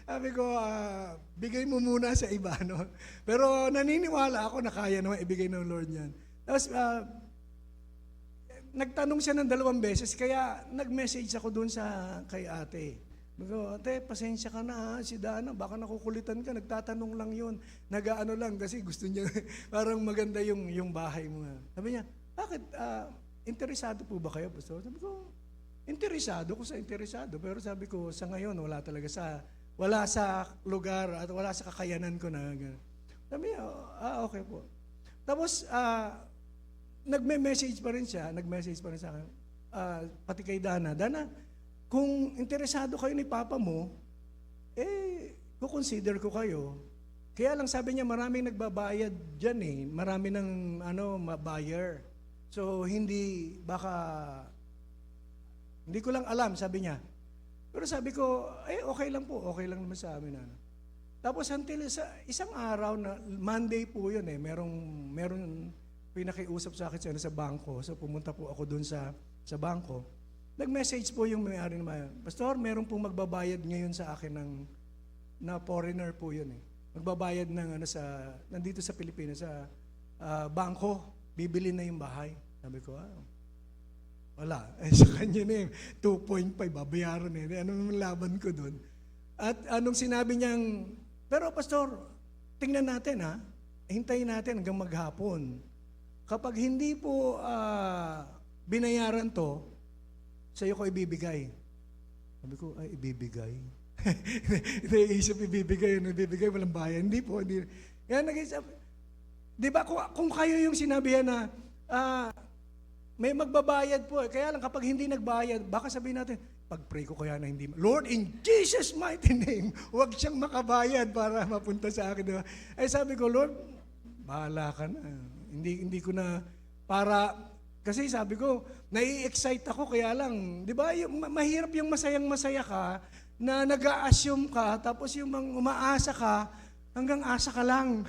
Sabi ko, bigay mo muna sa iba, no? Pero naniniwala ako na kaya naman ibigay ng Lord yan. Tapos, nagtanong siya ng 2 beses, kaya nag-message ako doon kay ate. Sabi ko, ate, pasensya ka na, si Dana, baka nakukulitan ka, nagtatanong lang yun, nag-ano lang, kasi gusto niya, parang maganda yung bahay mo. Sabi niya, bakit, interesado po ba kayo, Pastor? Sabi ko, interesado ko sa interesado, pero sabi ko, sa ngayon, wala sa lugar at wala sa kakayanan ko na gano'n. Sabi niya, okay po. Tapos, nagme-message pa rin siya sa akin, pati kay Dana, Dana, kung interesado kayo ni Papa mo, kukonsider ko kayo. Kaya lang sabi niya, maraming nagbabayad dyan marami ng buyer. So, hindi ko lang alam, sabi niya. Pero sabi ko, okay lang po, okay lang naman sa amin. Tapos until isang araw na, Monday po yun meron pinakiusap sa akin sa bangko. So pumunta po ako dun sa bangko. Nag-message po yung may-ari naman, Pastor, meron pong magbabayad ngayon sa akin na foreigner po yun Magbabayad ng nandito sa Pilipinas, sa bangko, bibili na yung bahay. Sabi ko, wala. Sa kanya na 2.5, babayaran Ano naman laban ko doon? At anong sinabi niyang, pero Pastor, tingnan natin hintayin natin hanggang maghapon. Kapag hindi po binayaran to, sa iyo ko ibibigay. Sabi ko, ibibigay. Iniisip ibibigay, walang bayan. Hindi po. Hindi. Kaya nag-isip, di ba kung kayo yung sinabihan na, may magbabayad po. Kaya lang kapag hindi nagbayad, baka sabihin natin, pag-pray ko kaya na hindi. Lord, in Jesus' mighty name, huwag siyang makabayad para mapunta sa akin. Diba? Sabi ko, Lord, bahala ka na. Hindi ko na, kasi sabi ko, nai-excite ako, kaya lang, di ba, mahirap yung masayang-masaya ka, na nag-a-assume ka, tapos yung umaasa ka, hanggang asa ka lang.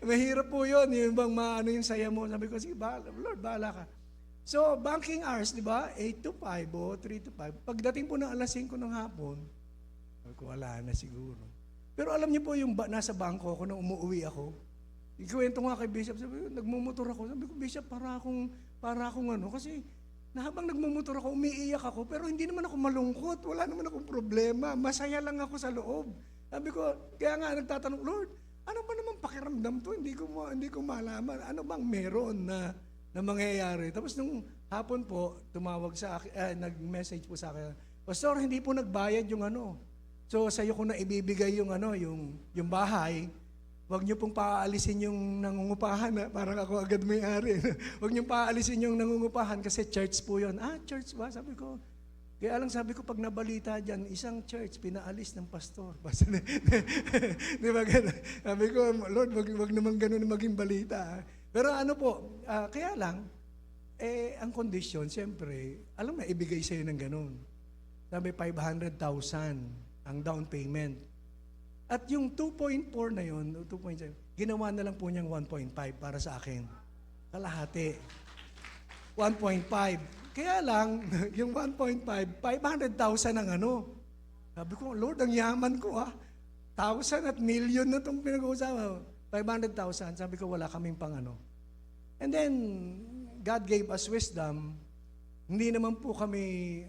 Mahirap po yun, yung bang yung saya mo. Sabi ko, sige, Lord, bahala ka. So, banking hours, di ba? 8 to 5 o 3 to 5. Pagdating po ng alas 5 ng hapon, sabi ko, wala na siguro. Pero alam niyo po yung nasa bangko ako nung umuwi ako. Ikuwento nga kay Bishop, sabi ko, nagmumotor ako. Sabi ko, Bishop, para akong kasi habang nagmumotor ako, umiiyak ako, pero hindi naman ako malungkot. Wala naman akong problema. Masaya lang ako sa loob. Sabi ko, kaya nga nagtatanong, Lord, ano ba naman pakiramdam to? Hindi ko malaman. Ano bang meron na mangyayari? Tapos nung hapon po, tumawag sa akin, nag-message po sa akin, Pastor, hindi po nagbayad yung So sa iyo ko na ibibigay yung yung bahay. Huwag niyo pong paalisin yung nangungupahan parang ako agad may-ari. Huwag niyo paalisin yung nangungupahan kasi church po 'yon. Church ba? Sabi ko. Kaya lang sabi ko, pag nabalita dyan, isang church, pinaalis ng pastor. Di ba gano'n? Sabi ko, Lord, wag naman gano'n maging balita. Pero kaya lang, ang condition, siyempre, alam na, ibigay sa'yo ng gano'n. Sabi, 500,000 ang down payment. At yung 2.4 na yun, 2.7, ginawa na lang po niyang 1.5 para sa akin. Kalahati. 1.5. Kaya lang, yung 1.5, 500,000 ang Sabi ko, Lord, ang yaman ko 1,000 at million na itong pinag-uusapan. 500,000, sabi ko, wala kaming pang And then, God gave us wisdom. Hindi naman po kami,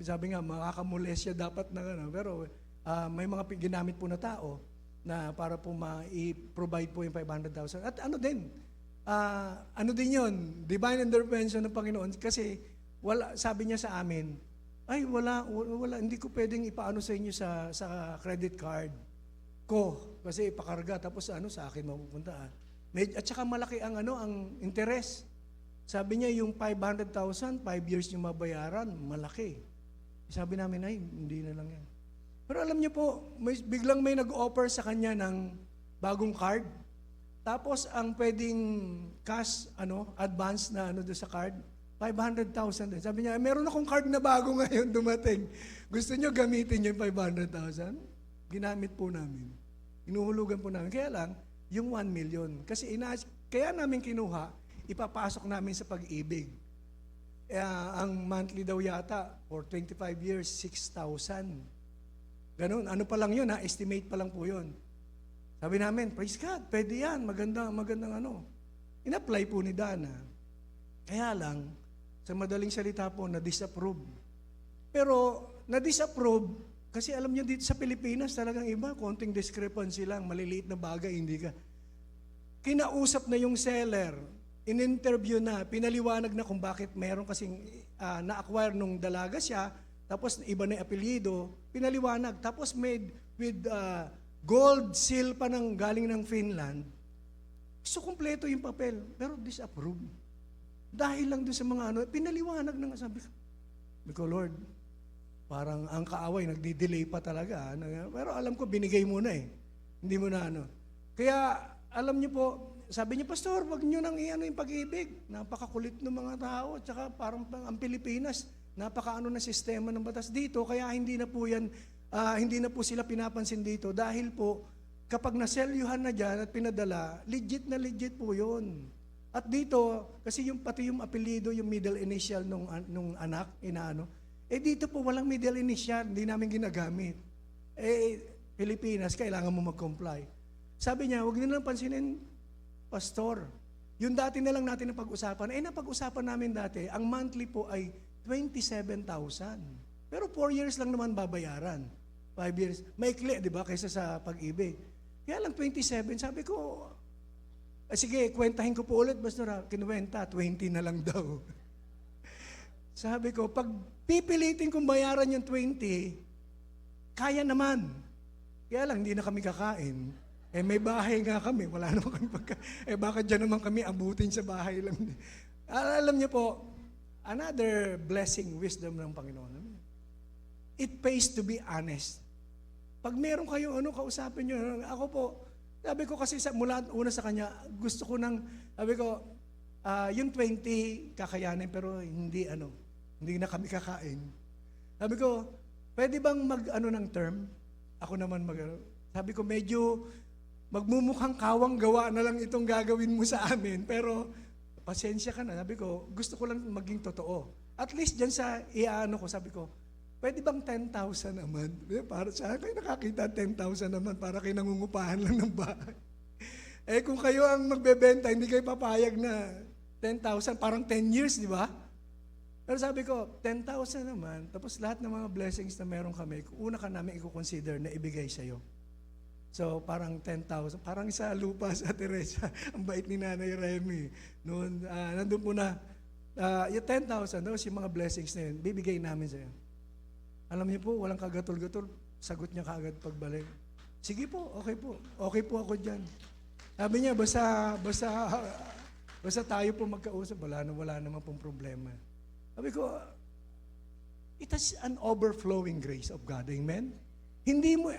sabi nga, makakamulesya dapat na pero may mga ginamit po na tao na para po i-provide po yung 500,000. At din yun, divine intervention ng Panginoon kasi sabi niya sa amin, wala, hindi ko pwedeng ipaano sa inyo sa credit card ko kasi ipakarga tapos sa akin mapupunta. At saka malaki ang interest. Sabi niya yung 500,000, 5 years yung mabayaran, malaki. Sabi namin, hindi na lang yan. Pero alam niyo po, biglang may nag-offer sa kanya ng bagong card. Tapos ang pwedeng cash, advance na doon sa card, 500,000 din. Sabi niya, meron akong card na bago ngayon dumating. Gusto niyo gamitin yung 500,000? Ginamit po namin. Inuhulugan po namin. Kaya lang, yung 1 million. Kasi kaya namin kinuha, ipapasok namin sa pag-ibig. Ang monthly daw yata, for 25 years, 6,000. Ganun, ano pa lang yun ha, estimate pa lang po yun. Sabi namin, praise God, pwede yan, magandang ano. In-apply po ni Dana. Kaya lang, sa madaling salita po, na-disapprove. Pero, na-disapprove, kasi alam niyo dito sa Pilipinas, talagang iba, konting discrepancy lang, maliliit na bagay, hindi ka. Kinausap na yung seller, in-interview na, pinaliwanag na kung bakit meron kasing na-acquire nung dalaga siya, tapos iba na yung apelyido, pinaliwanag, tapos made with gold seal pa ng galing ng Finland. So, kumpleto yung papel, pero disapprove. Dahil lang doon sa mga ano, pinaliwanag na nga, sabi ko, Lord, parang ang kaaway, nagdi-delay pa talaga. Pero alam ko, binigay mo na eh. Hindi mo na ano. Kaya, alam niyo po, sabi niya, Pastor, wag niyo nang iano yung pag-ibig. Napakakulit ng mga tao. Tsaka parang ang Pilipinas, napakaano na sistema ng batas dito. Kaya hindi na po yan, hindi na po sila pinapansin dito. Dahil po, kapag naselyuhan na dyan at pinadala, legit na legit po yun. At dito, kasi pati yung apelido, yung middle initial nung anak, inaano, dito po walang middle initial, hindi namin ginagamit. Pilipinas, kailangan mo mag-comply. Sabi niya, huwag niyo lang pansinin, Pastor. Yung dati na lang natin napag-usapan, napag-usapan namin dati, ang monthly po ay 27,000. Pero 4 years lang naman babayaran. 5 years. Maikli, di ba, kaysa sa pag-ibig. Kaya lang 27, sabi ko, sige, kwentahin ko po ulit, Pastor, kinuwenta, 20 na lang daw. Sabi ko, pag pipilitin kong bayaran yung 20, kaya naman. Kaya lang, hindi na kami kakain. May bahay nga kami, wala naman kami bakit dyan naman kami abutin sa bahay lang. Alam niyo po, another blessing, wisdom ng Panginoon. It pays to be honest. Pag meron kayo, kausapin nyo, ako po, sabi ko kasi mula una sa kanya, gusto ko sabi ko, yung 20 kakayanin, pero hindi na kami kakain. Sabi ko, pwede bang ng term? Ako naman sabi ko, medyo magmumukhang kawang gawa na lang itong gagawin mo sa amin, pero pasensya ka na. Sabi ko, gusto ko lang maging totoo. At least dyan sa ko, sabi ko, pwede bang 10,000 naman? Para sa kayo nakakita 10,000 naman, para kayo nangungupahan lang ng bahay. Kung kayo ang magbebenta, hindi kayo papayag na 10,000, parang 10 years, di ba? Pero sabi ko, 10,000 naman, tapos lahat ng mga blessings na meron kami, una ka namin i-consider na ibigay sa'yo. So, parang 10,000. Parang sa lupa sa Teresa. Ang bait ni Nanay Remy. Noon, nandun po na, yung 10,000, tapos yung mga blessings na yun, bibigay namin sa'yo. Alam niyo po, walang kagatol-gatol. Sagot niya kaagad pagbalik. Sige po, okay po. Okay po ako dyan. Sabi niya, basta tayo po magkausap, wala naman pong problema. Sabi ko, it has an overflowing grace of God. Amen?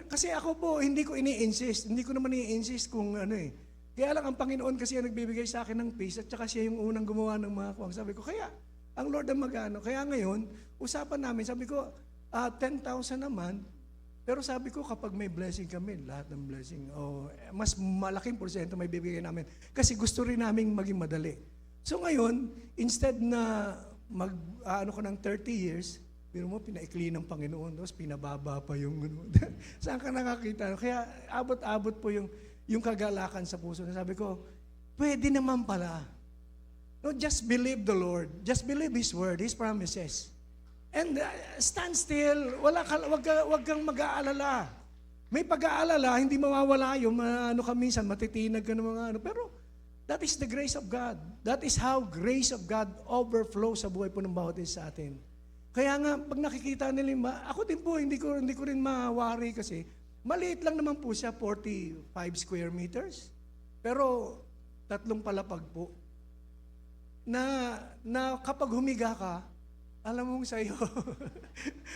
Kasi ako po, hindi ko ini-insist. Hindi ko naman i-insist kung Kaya lang ang Panginoon kasi ang nagbibigay sa akin ng peace at saka siya yung unang gumawa ng mga kuwang. Sabi ko, kaya, ang Lord ang Kaya ngayon, usapan namin, sabi ko, 10,000 naman, pero sabi ko, kapag may blessing kami, lahat ng blessing, mas malaking porsyento may bibigay namin. Kasi gusto rin namin maging madali. So ngayon, instead na ko ng 30 years, pero mo, pinaikli ng Panginoon, tapos pinababa pa yung saan ka nakakita? Kaya abot-abot po yung kagalakan sa puso. Sabi ko, pwede naman pala. No, just believe the Lord. Just believe His word, His promises. And stand still. Wag kang mag-aalala. May pag-aalala, hindi mawawala yung minsan matitinag ka ng mga Pero that is the grace of God. That is how grace of God overflows sa buhay po ng bawat isa sa atin. Kaya nga, pag nakikita nila, ako din po, hindi ko rin ma-worry kasi maliit lang naman po siya, 45 square meters. Pero 3 palapag po. Na kapag humiga ka, alam mong sa'yo,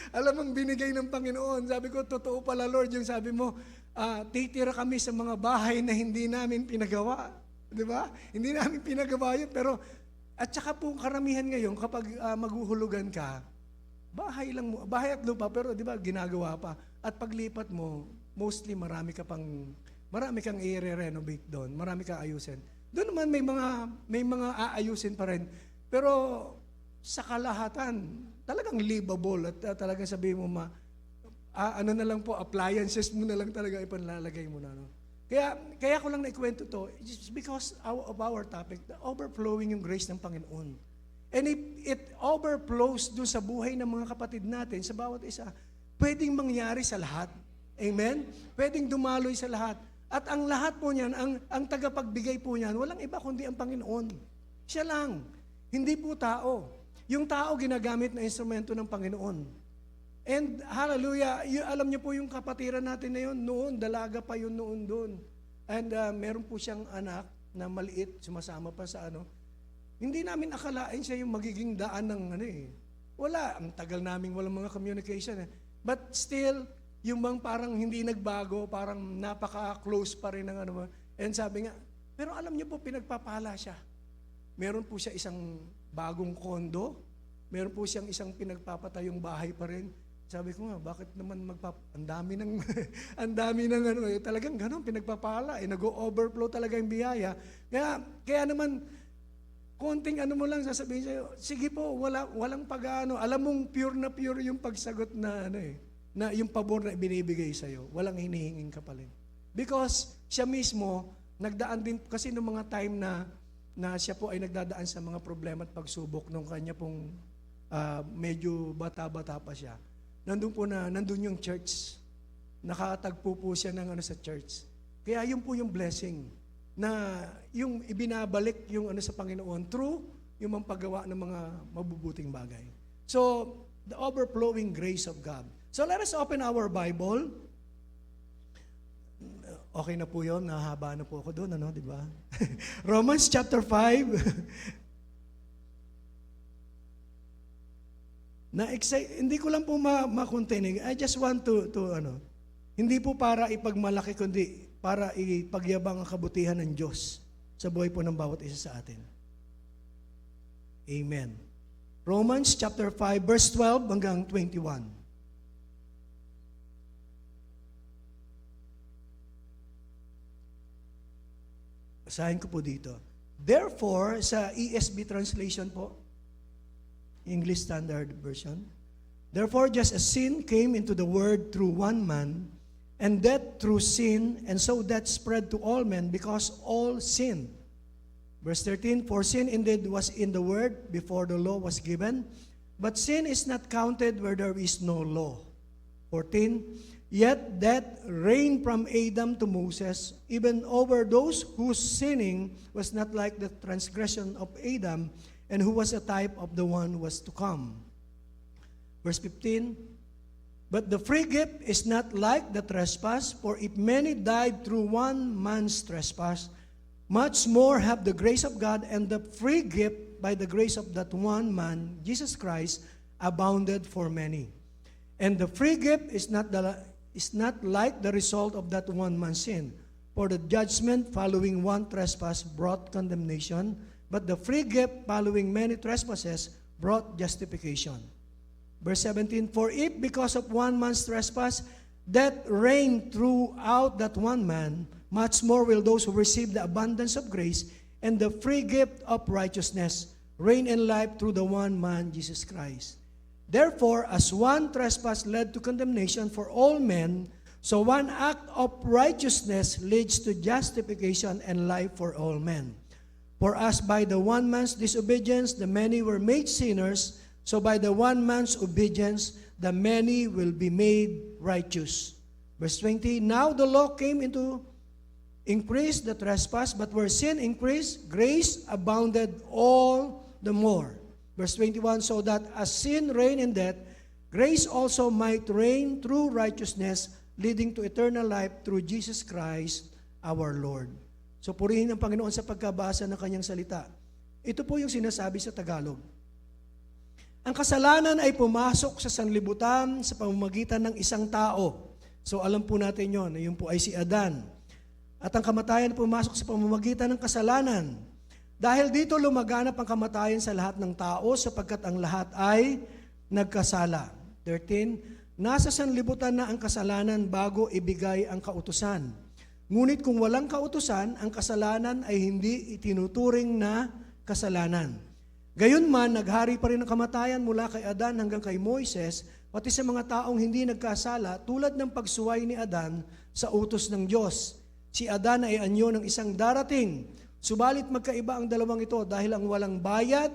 alam mong binigay ng Panginoon. Sabi ko, totoo pala Lord, yung sabi mo, titira kami sa mga bahay na hindi namin pinagawa. Di ba? Hindi namin pinagawa yun, pero at saka po karamihan ngayon, kapag maghuhulugan ka, bahay at lupa, pero di ba, ginagawa pa. At paglipat mo, mostly marami kang i-renovate doon, marami kang ayusin. Doon naman may mga aayusin pa rin. Pero sa kalahatan, talagang livable at talagang sabihin mo ano na lang po, appliances mo na lang talaga ipanlalagay mo na. No? Kaya ko lang naikwento to, just because of our topic, the overflowing yung grace ng Panginoon. And if it overflows doon sa buhay ng mga kapatid natin, sa bawat isa, pwedeng mangyari sa lahat. Amen? Pwedeng dumaloy sa lahat. At ang lahat po niyan, ang tagapagbigay po niyan, walang iba kundi ang Panginoon. Siya lang. Hindi po tao. Yung tao ginagamit na instrumento ng Panginoon. And hallelujah, alam niyo po yung kapatiran natin na yun, noon, dalaga pa yun noon doon. And meron po siyang anak na maliit, sumasama pa sa ano. Hindi namin akalain siya yung magiging daan ng Wala, ang tagal namin walang mga communication. But still, yung bang parang hindi nagbago, parang napaka-close pa rin ng And sabi nga, pero alam niyo po, pinagpapala siya. Meron po siya isang bagong kondo, meron po siyang isang pinagpapatayong bahay pa rin. Sabi ko nga, bakit naman ang dami ng ang dami ng talagang gano'n pinagpapala, nag-overflow talaga yung biyaya. Kaya naman konting mo lang sasabihin sa'yo, sige po, walang pag-ano, alam mong pure na pure yung pagsagot na na yung pabor na ibinibigay sa'yo, walang hinihinging kapalit. Because siya mismo, nagdaan din kasi noong mga time na siya po ay nagdadaan sa mga problema at pagsubok nung kanya pong medyo bata-bata pa siya. Nandun yung church. Nakatagpo po siya ng sa church. Kaya yun po yung blessing na yung ibinabalik yung sa Panginoon through yung paggawa ng mga mabubuting bagay. So, the overflowing grace of God. So let us open our Bible. Okay na po yun, nahaba na po ako doon, di ba? Romans chapter 5. Hindi ko lang po ma-contain. I just want to hindi po para ipagmalaki, kundi para ipagyabang ang kabutihan ng Diyos sa buhay po ng bawat isa sa atin. Amen. Romans chapter 5, verse 12 hanggang 21. Basahin ko po dito. Therefore, sa ESV translation po, English Standard Version, therefore, just as sin came into the world through one man, and death through sin, and so death spread to all men because all sinned. Verse 13, for sin indeed was in the world before the law was given, but sin is not counted where there is no law. 14, yet death reigned from Adam to Moses, even over those whose sinning was not like the transgression of Adam, and who was a type of the one who was to come. Verse 15, but the free gift is not like the trespass, for if many died through one man's trespass, much more have the grace of God and the free gift by the grace of that one man, Jesus Christ, abounded for many. And the free gift is not like the result of that one man's sin. For the judgment following one trespass brought condemnation, but the free gift following many trespasses brought justification. Verse 17, for if because of one man's trespass death reigned throughout that one man, much more will those who receive the abundance of grace and the free gift of righteousness reign in life through the one man, Jesus Christ. Therefore, as one trespass led to condemnation for all men, so one act of righteousness leads to justification and life for all men. For as by the one man's disobedience the many were made sinners, so by the one man's obedience the many will be made righteous. Verse 20, now the law came into increase the trespass, but where sin increased, grace abounded all the more. Verse 21, so that as sin reigned in death, grace also might reign through righteousness, leading to eternal life through Jesus Christ our Lord. So purihin ang Panginoon sa pagkabasa ng kanyang salita. Ito po yung sinasabi sa Tagalog. Ang kasalanan ay pumasok sa sanlibutan sa pamamagitan ng isang tao. So alam po natin yun po ay si Adan. At ang kamatayan pumasok sa pamamagitan ng kasalanan. Dahil dito lumaganap ang kamatayan sa lahat ng tao sapagkat ang lahat ay nagkasala. 13, nasa sanlibutan na ang kasalanan bago ibigay ang kautusan. Ngunit kung walang kautusan, ang kasalanan ay hindi itinuturing na kasalanan. Gayunman, naghari pa rin ang kamatayan mula kay Adan hanggang kay Moises, pati sa mga taong hindi nagkasala tulad ng pagsuway ni Adan sa utos ng Diyos. Si Adan ay anyo ng isang darating. Subalit magkaiba ang dalawang ito dahil ang walang bayad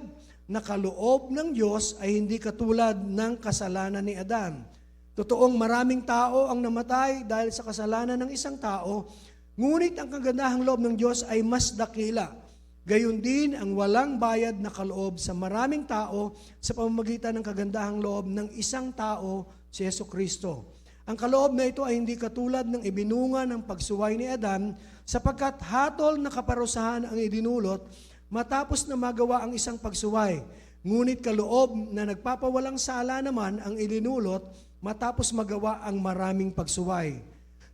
na kaloob ng Diyos ay hindi katulad ng kasalanan ni Adan. Totoong maraming tao ang namatay dahil sa kasalanan ng isang tao, ngunit ang kagandahang loob ng Diyos ay mas dakila. Gayon din ang walang bayad na kaloob sa maraming tao sa pamamagitan ng kagandahang loob ng isang tao, si Jesucristo. Ang kaloob na ito ay hindi katulad ng ibinunga ng pagsuway ni Adan, sapagkat hatol na kaparusahan ang idinulot matapos na magawa ang isang pagsuway. Ngunit kaloob na nagpapawalang sala naman ang idinulot matapos magawa ang maraming pagsuway.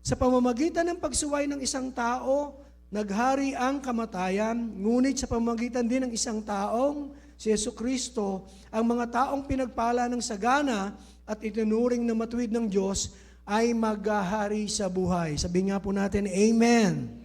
Sa pamamagitan ng pagsuway ng isang tao, naghari ang kamatayan, ngunit sa pamamagitan din ng isang taong, si Jesucristo, ang mga taong pinagpala ng sagana at itinuring na matuwid ng Diyos ay maghahari sa buhay. Sabihin nga po natin, Amen.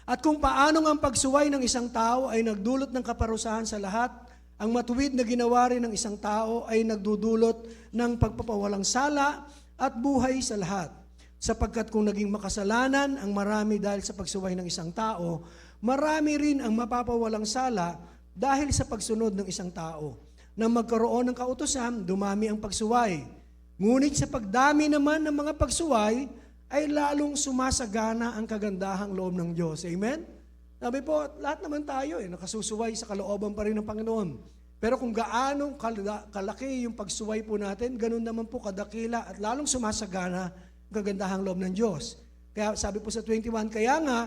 At kung paano ang pagsuway ng isang tao ay nagdulot ng kaparusahan sa lahat, ang matuwid na ginawa rin ng isang tao ay nagdudulot ng pagpapawalang sala at buhay sa lahat. Sapagkat kung naging makasalanan ang marami dahil sa pagsuway ng isang tao, marami rin ang mapapawalang sala dahil sa pagsunod ng isang tao. Nang magkaroon ng kautusan, dumami ang pagsuway. Ngunit sa pagdami naman ng mga pagsuway, ay lalong sumasagana ang kagandahang loob ng Diyos. Amen? Sabi po, lahat naman tayo nakasusuway sa kalooban pa rin ng Panginoon. Pero kung gaano kalaki yung pagsuway po natin, ganun naman po kadakila at lalong sumasagana kagandahang loob ng Diyos. Kaya sabi po sa 21, kaya nga,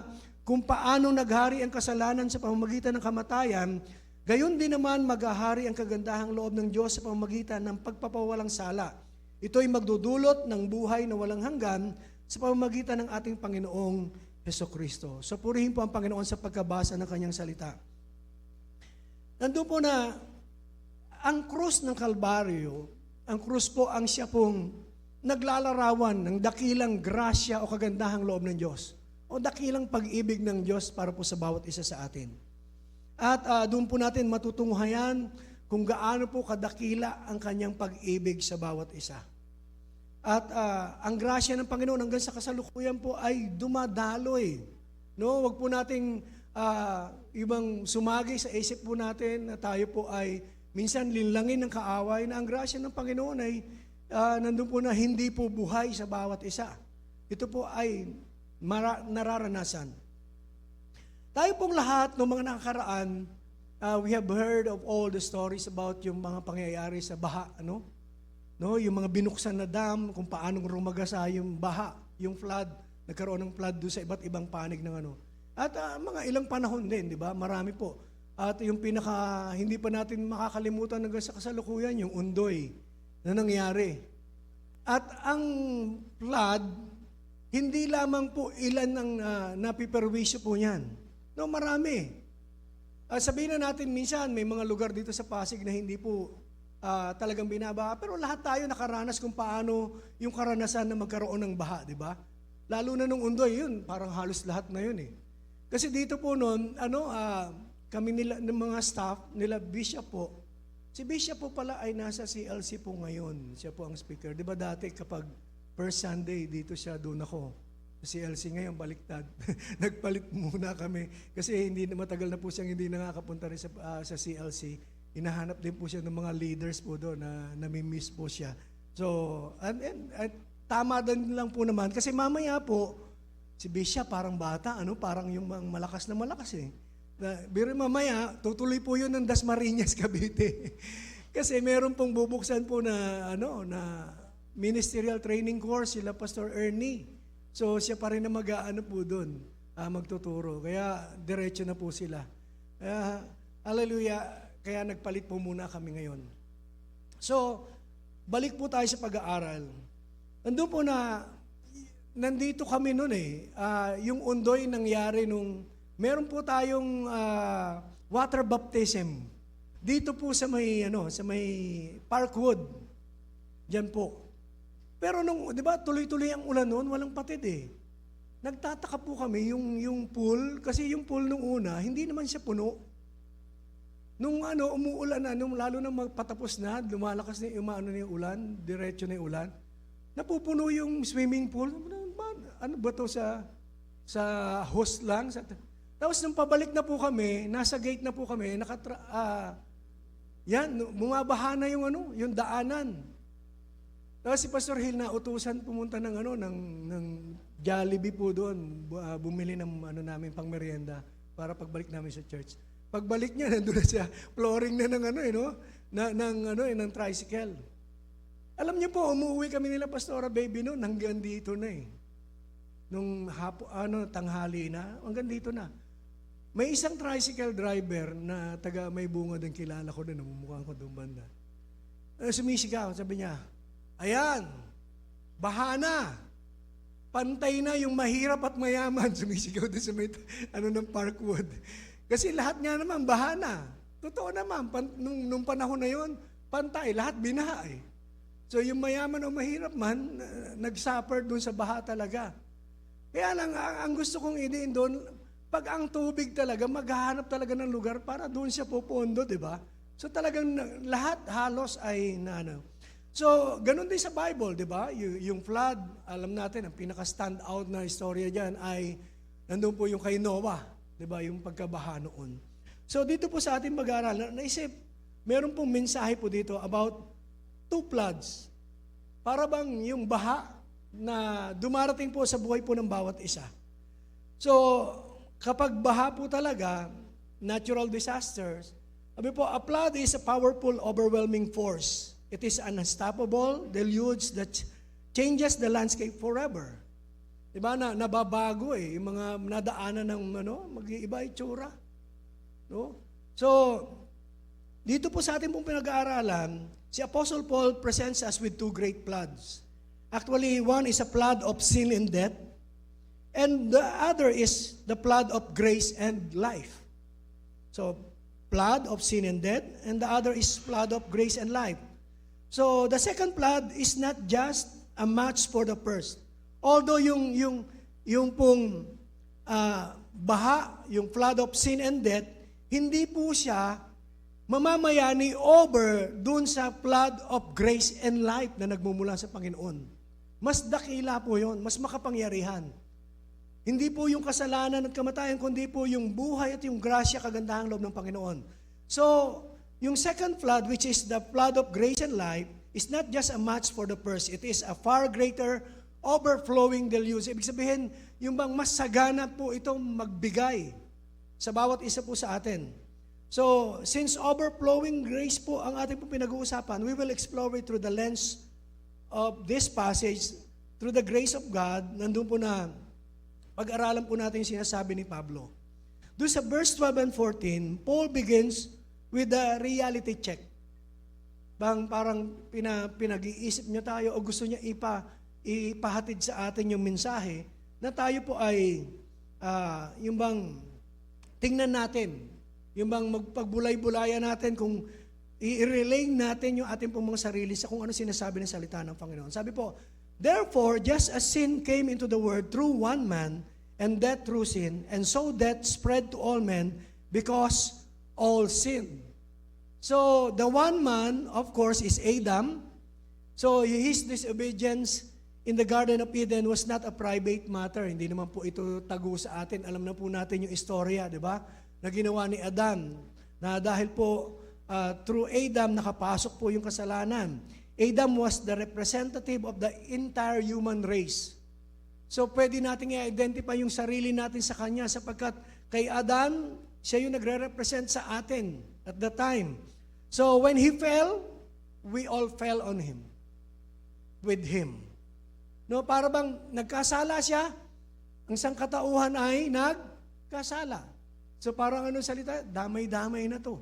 kung paano naghari ang kasalanan sa pamamagitan ng kamatayan, gayon din naman maghahari ang kagandahang loob ng Diyos sa pamamagitan ng pagpapawalang sala. Ito ay magdudulot ng buhay na walang hanggan sa pamamagitan ng ating Panginoong Jesucristo. So purihin po ang Panginoon sa pagkabasa ng kanyang salita. Nandun po na ang krus ng Kalbaryo, ang krus po ang siya pong naglalarawan ng dakilang grasya o kagandahang loob ng Diyos o dakilang pag-ibig ng Diyos para po sa bawat isa sa atin. At doon po natin matutunghayan kung gaano po kadakila ang kanyang pag-ibig sa bawat isa. At ang grasya ng Panginoon hanggang sa kasalukuyan po ay dumadaloy. No, wag po nating ibang sumagi sa isip po natin na tayo po ay minsan linlangin ng kaaway na ang grasya ng Panginoon ay nandun po na hindi po buhay sa bawat isa. Ito po ay nararanasan. Tayo pong lahat ng mga nakakaraan, we have heard of all the stories about yung mga pangyayari sa baha, no? No, yung mga binuksan na dam, kung paano rumagasa yung baha, yung flood, nagkaroon ng flood doon sa iba't ibang panig ng ano. At mga ilang panahon din, di ba? Marami po. At yung pinaka hindi pa natin makakalimutan hanggang sa kasalukuyan, yung Undoy na nangyari. At ang flood, hindi lamang po ilan ang napiperwisyo po niyan. No, marami. Sabihin na natin minsan, may mga lugar dito sa Pasig na hindi po talagang binabaha, pero lahat tayo nakaranas kung paano yung karanasan na magkaroon ng baha, di ba? Lalo na nung Undoy, yun, parang halos lahat na yun eh. Kasi dito po noon, kami nila, ng mga staff, nila Bishop po, si Bishop po pala ay nasa CLC po ngayon. Siya po ang speaker. Di ba dati kapag first Sunday, dito siya, doon ako. Sa CLC ngayon, baliktad. Nagpalit muna kami. Kasi matagal na po siyang hindi nakakapunta rin sa CLC. Hinahanap din po siya ng mga leaders po doon na nami-miss po siya. So, tama din lang po naman. Kasi mamaya po, si Bishop parang bata, parang yung malakas na malakas eh. Pero mamaya, tutuloy po yun ng Dasmariñas, Cavite. Kasi meron pong bubuksan po na ministerial training course, sila Pastor Ernie. So siya pa rin na po doon, magtuturo. Kaya diretso na po sila. Hallelujah, kaya nagpalit po muna kami ngayon. So, balik po tayo sa pag-aaral. Nandun po nandito kami noon eh. Yung Undoy nangyari nung meron po tayong water baptism. Dito po sa may Parkwood. Diyan po. Pero di ba, tuloy-tuloy ang ulan noon, walang patid eh. Nagtataka po kami yung pool, kasi yung pool nung una, hindi naman siya puno. nung umuulan na, lalo na magpatapos na, lumalakas na yung ulan, diretso na yung ulan, napupuno yung swimming pool. Ano ba to sa host lang? Tapos nung pabalik na po kami, nasa gate na po kami, bumabaha na yung daanan. Tapos si Pastor Hill na utusan pumunta ng Jollibee po doon, bumili ng namin pang merienda para pagbalik namin sa church. Pagbalik niya, nandun na siya, flooring na ng tricycle. Alam niyo po, umuwi kami nila Pastora Baby noon, hanggang dito na eh. Nung tanghali na, hanggang dito na. May isang tricycle driver na taga may bunga din, kilala ko din, namumukhaan ko doon banda. Sumisigaw, sabi niya, ayan, baha na. Pantay na yung mahirap at mayaman. Sumisigaw din sa may, ng Parkwood. Kasi lahat nga naman, baha na. Totoo naman, nung panahon na yon, pantay, lahat binaha eh. So yung mayaman o mahirap man, nag-suffer doon sa baha talaga. Kaya lang, ang gusto kong idiin doon, pag ang tubig talaga, maghahanap talaga ng lugar para doon siya pupondo, di ba? So talagang lahat halos ay So, ganun din sa Bible, di ba? Yung flood, alam natin, ang pinaka-stand out na istorya dyan ay nandun po yung kay Noah. Diba, yung pagkabaha noon. So dito po sa ating mag-aaral, naisip, meron pong mensahe po dito about 2 floods. Para bang yung baha na dumarating po sa buhay po ng bawat isa. So kapag baha po talaga, natural disasters, sabi po, a flood is a powerful, overwhelming force. It is an unstoppable deluge that changes the landscape forever. Diba na nababago yung mga nadaanan ng mag-iiba itsura. No? So, dito po sa ating pong pinag-aaralan, si Apostle Paul presents us with 2 great floods. Actually, one is a flood of sin and death, and the other is the flood of grace and life. So, flood of sin and death, and the other is flood of grace and life. So, the second flood is not just a match for the first. Although yung pong baha, yung flood of sin and death, hindi po siya mamamayani over dun sa flood of grace and life na nagmumula sa Panginoon. Mas dakila po yun, mas makapangyarihan. Hindi po yung kasalanan at kamatayan, kundi po yung buhay at yung grasya, kagandahang loob ng Panginoon. So, yung second flood, which is the flood of grace and life, is not just a match for the first. It is a far greater overflowing deluge. Ibig sabihin, yung bang mas sagana po itong magbigay sa bawat isa po sa atin. So, since overflowing grace po ang ating po pinag-uusapan, we will explore it through the lens of this passage, through the grace of God. Nandun po na pag-aralan po natin yung sinasabi ni Pablo. Doon sa verse 12 and 14, Paul begins with a reality check. Parang pinag-iisip niya tayo o gusto niya ipahatid sa atin yung mensahe na tayo po ay yung bang tingnan natin, yung bang magpagbulay-bulayan natin kung i-relay natin yung ating pong mga sarili sa kung ano sinasabi ng salita ng Panginoon. Sabi po, therefore, just as sin came into the world through one man, and death through sin, and so death spread to all men because all sinned. So, the one man, of course, is Adam. So, his disobedience in the Garden of Eden was not a private matter. Hindi naman po ito tago sa atin. Alam na po natin yung istorya, di ba? Na ginawa ni Adan. Na dahil po through Adam nakapasok po yung kasalanan. Adam was the representative of the entire human race. So pwede natin i-identify yung sarili natin sa kanya sapagkat kay Adan, siya yung nagre-represent sa atin at the time. So when he fell, we all fell on him. With him. No, para bang nagkasala siya, ang sangkatauhan ay nagkasala. So parang salita, damay-damay na to.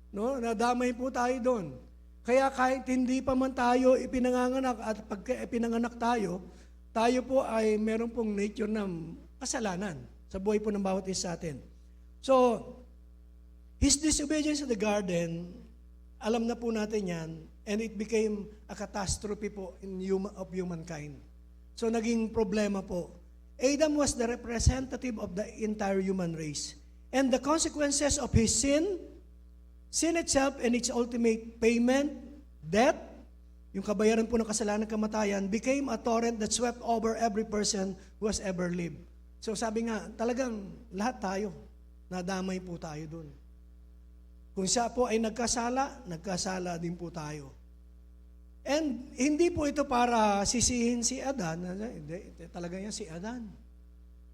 No, nadamay po tayo doon. Kaya kahit hindi pa man tayo ipinanganak at pagka ipinanganak tayo po ay meron pong nature ng kasalanan sa buhay po ng bawat isa sa atin. So, his disobedience in the garden, alam na po natin yan, and it became a catastrophe po of humankind. So naging problema po. Adam was the representative of the entire human race. And the consequences of his sin Sin itself and its ultimate payment, death, yung kabayaran po ng kasalanan, kamatayan, became a torrent that swept over every person who has ever lived. So sabi nga, talagang lahat tayo, nadamay po tayo dun. Kung siya po ay nagkasala din po tayo. And hindi po ito para sisihin si Adan. Hindi, talaga yan si Adan.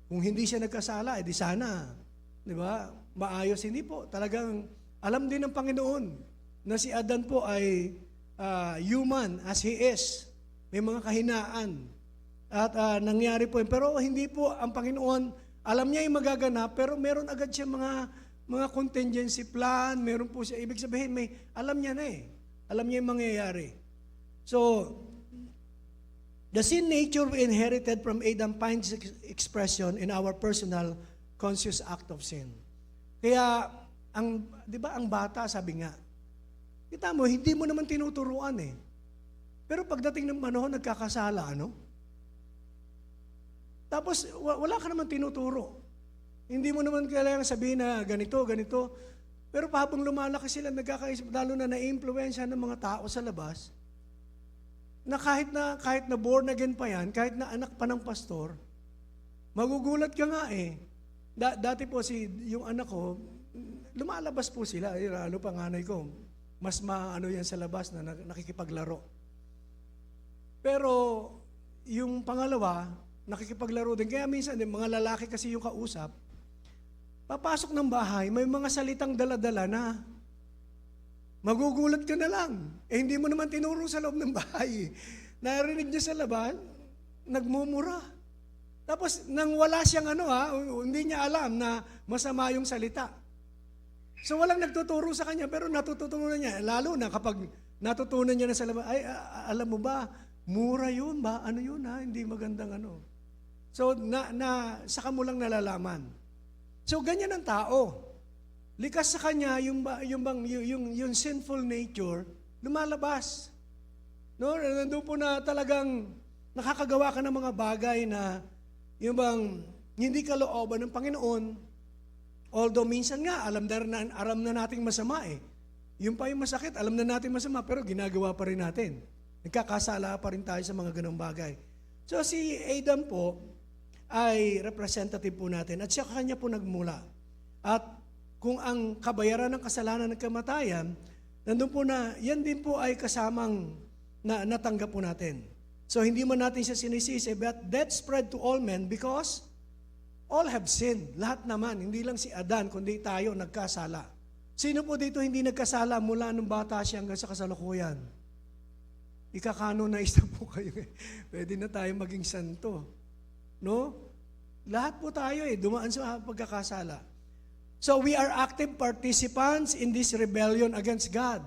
Kung hindi siya nagkasala, edi sana, di ba, maayos. Hindi po. Talagang alam din ng Panginoon na si Adan po ay human as he is. May mga kahinaan. At nangyari po yun. Pero hindi po ang Panginoon, alam niya yung magaganap, pero meron agad siya mga contingency plan, meron po siya. Ibig sabihin, alam niya na eh. Alam niya yung mangyayari. So, the sin nature we inherited from Adam finds expression in our personal conscious act of sin. Kaya, di ba ang bata, sabi nga, kita mo, hindi mo naman tinuturuan eh. Pero pagdating ng panahon, nagkakasala, ano? Tapos, wala ka naman tinuturo. Hindi mo naman kailangan sabihin na ganito. Pero habang lumalaki sila, nagkakaisip, lalo na na-influensya ng mga tao sa labas, na kahit na born again pa yan, kahit na anak pa ng pastor, magugulat ka nga eh. Dati po yung anak ko, lumalabas po sila, lalo panganay ko, mas maano yan sa labas na nakikipaglaro. Pero yung pangalawa, nakikipaglaro din. Kaya minsan, mga lalaki kasi yung kausap, papasok ng bahay, may mga salitang dala-dala na magugulat ka na lang. Hindi mo naman tinuro sa loob ng bahay. Narinig niya sa labas, nagmumura. Tapos, nang wala siyang hindi niya alam na masama yung salita. So, walang nagtuturo sa kanya, pero natututunan niya. Lalo na kapag natutunan niya na sa labas, alam mo ba, mura yun ba? Ano yun Hindi magandang So, saka mo lang nalalaman. So, ganyan ang tao. Likas sa kanya, yung sinful nature, lumalabas. No? Nandun po na talagang nakakagawa ka ng mga bagay na yung bang hindi kalooban ng Panginoon. Although minsan nga, alam na nating masama eh. Yung pa yung masakit, alam na natin masama, pero ginagawa pa rin natin. Nagkakasala pa rin tayo sa mga ganong bagay. So si Adam po ay representative po natin at siya kanya po nagmula. At kung ang kabayaran ng kasalanan ng kamatayan, nandun po na yan din po ay kasamang natanggap po natin. So hindi man natin siya sinisisi, but death spread to all men because all have sinned. Lahat naman, hindi lang si Adan, kundi tayo nagkasala. Sino po dito hindi nagkasala mula nung bata siya hanggang sa kasalukuyan? Ika-canonize na po kayo eh. Pwede na tayo maging santo. No? Lahat po tayo dumaan sa pagkakasala. So we are active participants in this rebellion against God.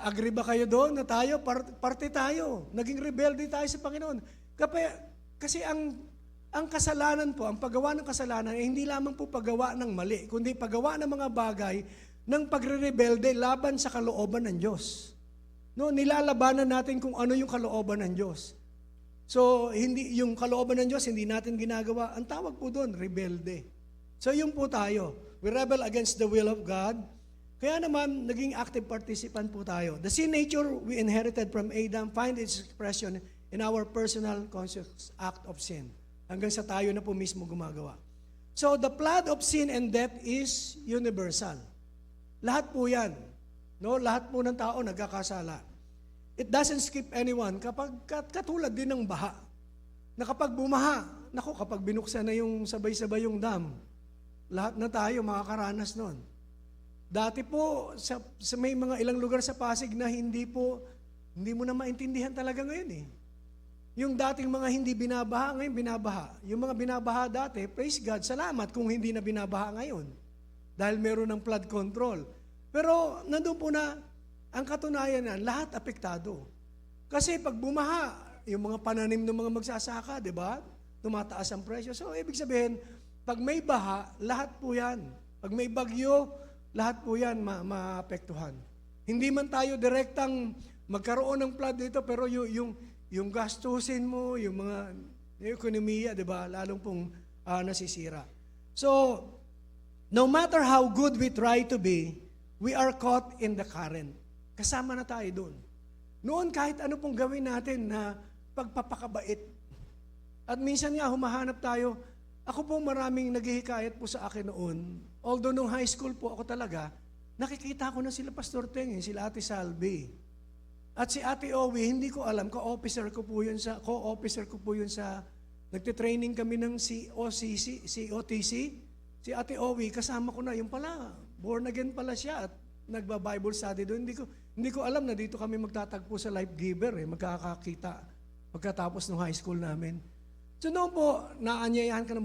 Agree ba kayo doon na tayo, parte tayo, naging rebelde tayo sa Panginoon? Kasi ang kasalanan po, ang paggawa ng kasalanan, hindi lamang po paggawa ng mali, kundi paggawa ng mga bagay ng pagre-rebelde laban sa kalooban ng Diyos. No, nilalabanan natin kung ano yung kalooban ng Diyos. So, hindi yung kalooban ng Diyos, hindi natin ginagawa. Ang tawag po doon, rebelde. So, yun po tayo. We rebel against the will of God. Kaya naman, naging active participant po tayo. The sin nature we inherited from Adam find its expression in our personal conscious act of sin. Hanggang sa tayo na po mismo gumagawa. So, the flood of sin and death is universal. Lahat po yan. No, lahat po ng tao nagkakasala. It doesn't skip anyone. Kapag katulad din ng baha, na kapag bumaha, kapag binuksan na yung sabay-sabay yung dam, lahat na tayo makakaranas nun. Dati po, sa may mga ilang lugar sa Pasig na hindi mo na maintindihan talaga ngayon eh. Yung dating mga hindi binabaha, ngayon binabaha. Yung mga binabaha dati, praise God, salamat kung hindi na binabaha ngayon. Dahil meron ng flood control. Pero nandun po na, ang katunayan na, lahat apektado. Kasi pag bumaha, yung mga pananim ng mga magsasaka, di ba? Tumataas ang presyo. So, ibig sabihin, pag may baha, lahat po yan. Pag may bagyo, lahat po yan maapektuhan. Hindi man tayo direktang magkaroon ng flood dito, pero yung gastusin mo, yung mga ekonomiya, di ba? Lalong pong nasisira. So, no matter how good we try to be, we are caught in the current. Kasama na tayo doon. Noon kahit ano pong gawin natin na pagpapakabait. At minsan nga humahanap tayo, ako po maraming naghihikayat po sa akin noon. Although nung high school po ako talaga, nakikita ko na sila Pastor Teng, sila Ate Salvi. At si Ate Owie, hindi ko alam, co-officer ko po yun sa nagte-training kami ng COTC. Si Ate Owie, kasama ko na, yung pala, born again pala siya at nagba-Bible study doon. Hindi ko alam na dito kami magtatagpo sa Life Giver, magkakakita pagkatapos ng high school namin. So noon po, naanyayahan ka ng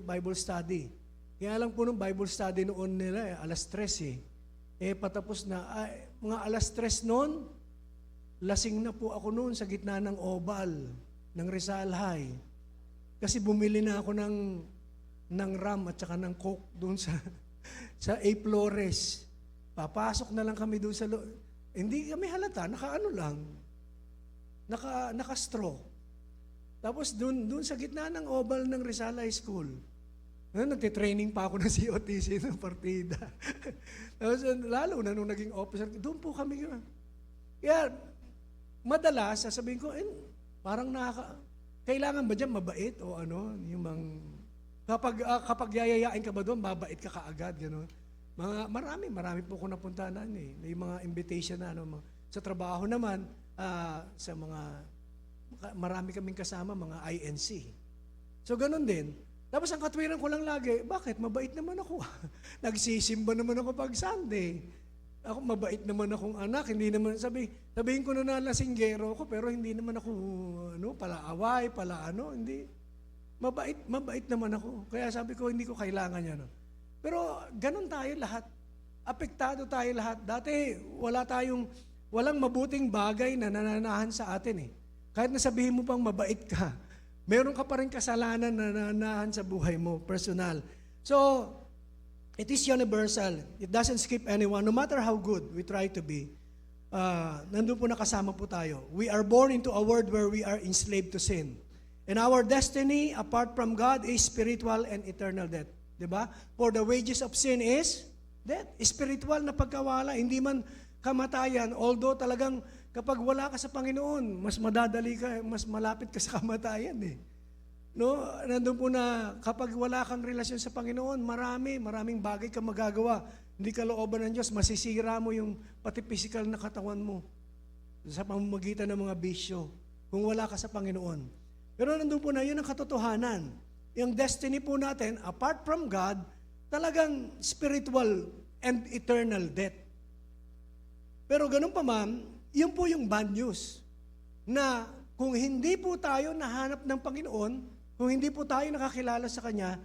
Bible study. Kaya lang po nung Bible study noon nila, alas 3 patapos na, mga alas 3 noon, lasing na po ako noon sa gitna ng oval, ng Rizal High. Kasi bumili na ako ng ram at saka ng coke doon sa A. Flores. Papasok na lang kami doon sa hindi kami halata, naka-ano lang, naka-straw. Tapos doon sa gitna ng oval ng Rizal High School, nagtitraining pa ako ng COTC ng partida. Tapos, lalo na nung naging officer, doon po kami. Kaya, madalas, sasabihin ko, parang kailangan ba dyan mabait o ano? Kapag yayayain ka ba doon, mabait ka kaagad, gano'n. Marami po ko napuntahan May mga invitation na, sa trabaho naman, marami kaming kasama, mga INC. So, gano'n din. Tapos ang katwiran ko lang lagi, bakit? Mabait naman ako. Nagsisimba naman ako pag Sunday. Ako, mabait naman akong anak. Hindi naman, sabihin ko na lasinggero ako, pero hindi naman ako, palaaway, hindi. Mabait naman ako. Kaya sabi ko, hindi ko kailangan yan. Pero ganun tayo lahat. Apektado tayo lahat. Dati, walang mabuting bagay na nananahan sa atin Kahit nasabihin mo pang mabait ka, meron ka pa rin kasalanan na nananahan sa buhay mo, personal. So, it is universal. It doesn't skip anyone. No matter how good we try to be, nandun po nakasama po tayo. We are born into a world where we are enslaved to sin. And our destiny, apart from God, is spiritual and eternal death. Diba? For the wages of sin is death. Spiritual na pagkawala, hindi man kamatayan. Although talagang kapag wala ka sa Panginoon, mas madadali ka, mas malapit ka sa kamatayan Nandun po na kapag wala kang relasyon sa Panginoon, maraming bagay ka magagawa. Hindi ka looban ng Diyos, masisira mo yung pati physical na katawan mo sa pamamagitan ng mga bisyo kung wala ka sa Panginoon. Pero nandun po na, yun ang katotohanan. Yung destiny po natin, apart from God, talagang spiritual and eternal death. Pero ganun pa ma'am, yun po yung bad news. Na kung hindi po tayo nahanap ng Panginoon, kung hindi po tayo nakakilala sa Kanya,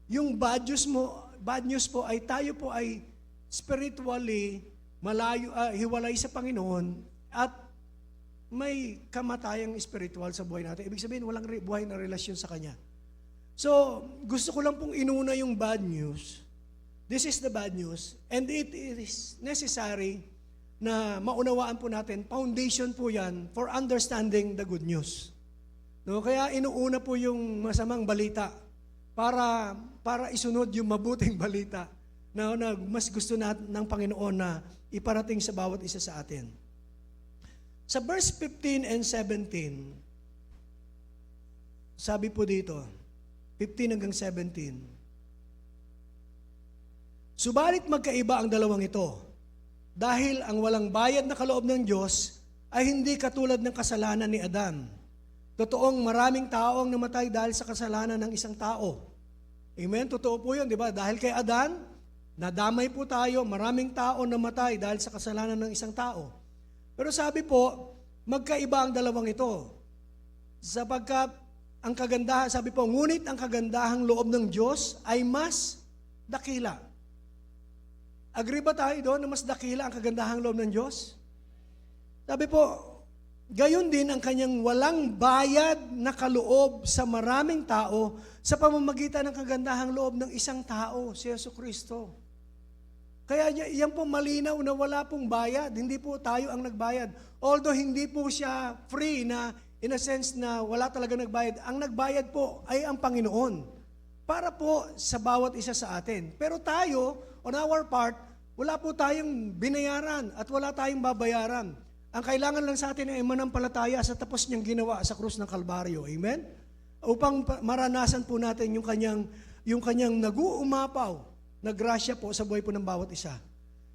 yung bad news po ay tayo po ay spiritually hiwalay sa Panginoon at may kamatayang spiritual sa buhay natin. Ibig sabihin, walang buhay na relasyon sa Kanya. So, gusto ko lang pong inuna yung bad news. This is the bad news. And it is necessary na maunawaan po natin, foundation po yan for understanding the good news. Kaya inuuna po yung masamang balita para isunod yung mabuting balita na mas gusto ng Panginoon na iparating sa bawat isa sa atin. Sa verse 15 and 17, sabi po dito, 15 hanggang 17, subalit magkaiba ang dalawang ito, dahil ang walang bayad na kaloob ng Diyos ay hindi katulad ng kasalanan ni Adan. Totoong maraming tao ang namatay dahil sa kasalanan ng isang tao. Amen? Totoo po yun, di ba? Dahil kay Adan, nadamay po tayo, maraming tao namatay dahil sa kasalanan ng isang tao. Pero sabi po, magkaiba ang dalawang ito. Sapagkat ang kagandahan, sabi po, ngunit ang kagandahang loob ng Diyos ay mas dakila. Agree ba tayo doon na mas dakila ang kagandahang loob ng Diyos? Sabi po, gayon din ang kanyang walang bayad na kaloob sa maraming tao sa pamamagitan ng kagandahang loob ng isang tao, si Jesucristo. Kaya yan po malinaw na wala pong bayad, hindi po tayo ang nagbayad. Although hindi po siya free na in a sense na wala talaga nagbayad, ang nagbayad po ay ang Panginoon para po sa bawat isa sa atin. Pero tayo, on our part, Wala po tayong binayaran at wala tayong babayaran. Ang kailangan lang sa atin ay manampalataya sa tapos niyang ginawa sa krus ng Kalbaryo. Amen? Upang maranasan po natin yung kanyang nag-uumapaw na grasya po sa buhay po ng bawat isa.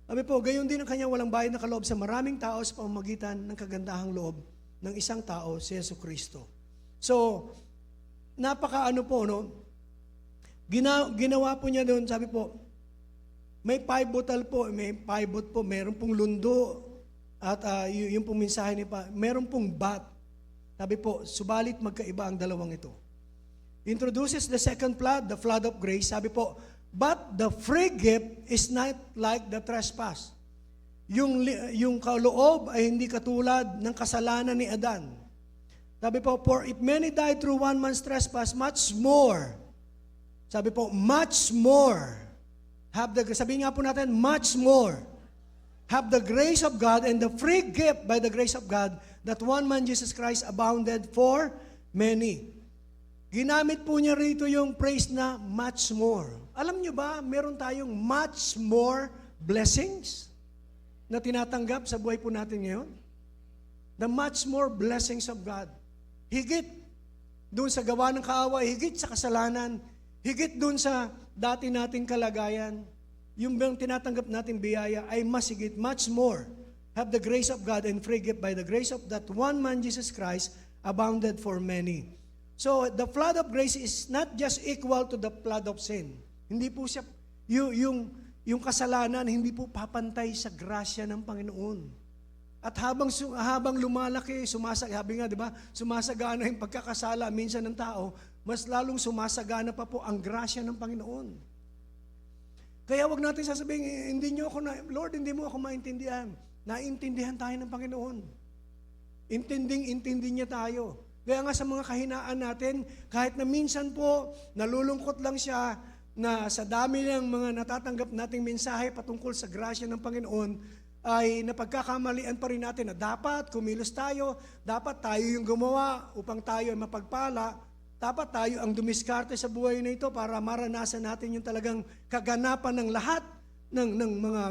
Sabi po, gayon din ang kanyang walang bayad na kaloob sa maraming tao sa pamamagitan ng kagandahang loob ng isang tao, si Jesucristo. So, napaka-ano po, no? Ginawa po niya doon, sabi po, may pivot po, meron pong lundo, at yung pong mensahe ni pa, meron pong bat. Sabi po, subalit magkaiba ang dalawang ito. Introduces the second flood, the flood of grace. Sabi po, but the free gift is not like the trespass. Yung kaloob ay hindi katulad ng kasalanan ni Adan. Sabi po, for if many died through one man's trespass, much more. Sabi po, much more. Sabi nga po natin, much more. Have the grace of God and the free gift by the grace of God that one man, Jesus Christ, abounded for many. Ginamit po niya rito yung praise na much more. Alam niyo ba, meron tayong much more blessings na tinatanggap sa buhay po natin ngayon? The much more blessings of God. Higit doon sa gawa ng kaaway, higit sa kasalanan, higit doon sa dati nating kalagayan, yung bang tinatanggap nating biyaya ay mas higit, much more. Have the grace of God and free gift by the grace of that one man, Jesus Christ, abounded for many. So, the flood of grace is not just equal to the flood of sin. Hindi po siya, yung kasalanan, hindi po papantay sa grasya ng Panginoon. At habang lumalaki, sabi nga, di ba, sumasagana yung pagkakasala minsan ng tao, mas lalong sumasagana pa po ang grasya ng Panginoon. Kaya wag natin sasabihin, Lord, hindi mo ako maintindihan. Naintindihan tayo ng Panginoon. Intindi niya tayo. Kaya nga sa mga kahinaan natin, kahit na minsan po, nalulungkot lang siya na sa dami ng mga natatanggap nating mensahe patungkol sa grasya ng Panginoon, ay napagkakamalian pa rin natin na dapat kumilos tayo, dapat tayo yung gumawa upang tayo ay mapagpala, dapat tayo ang dumiskarte sa buhay na ito para maranasan natin yung talagang kaganapan ng lahat ng mga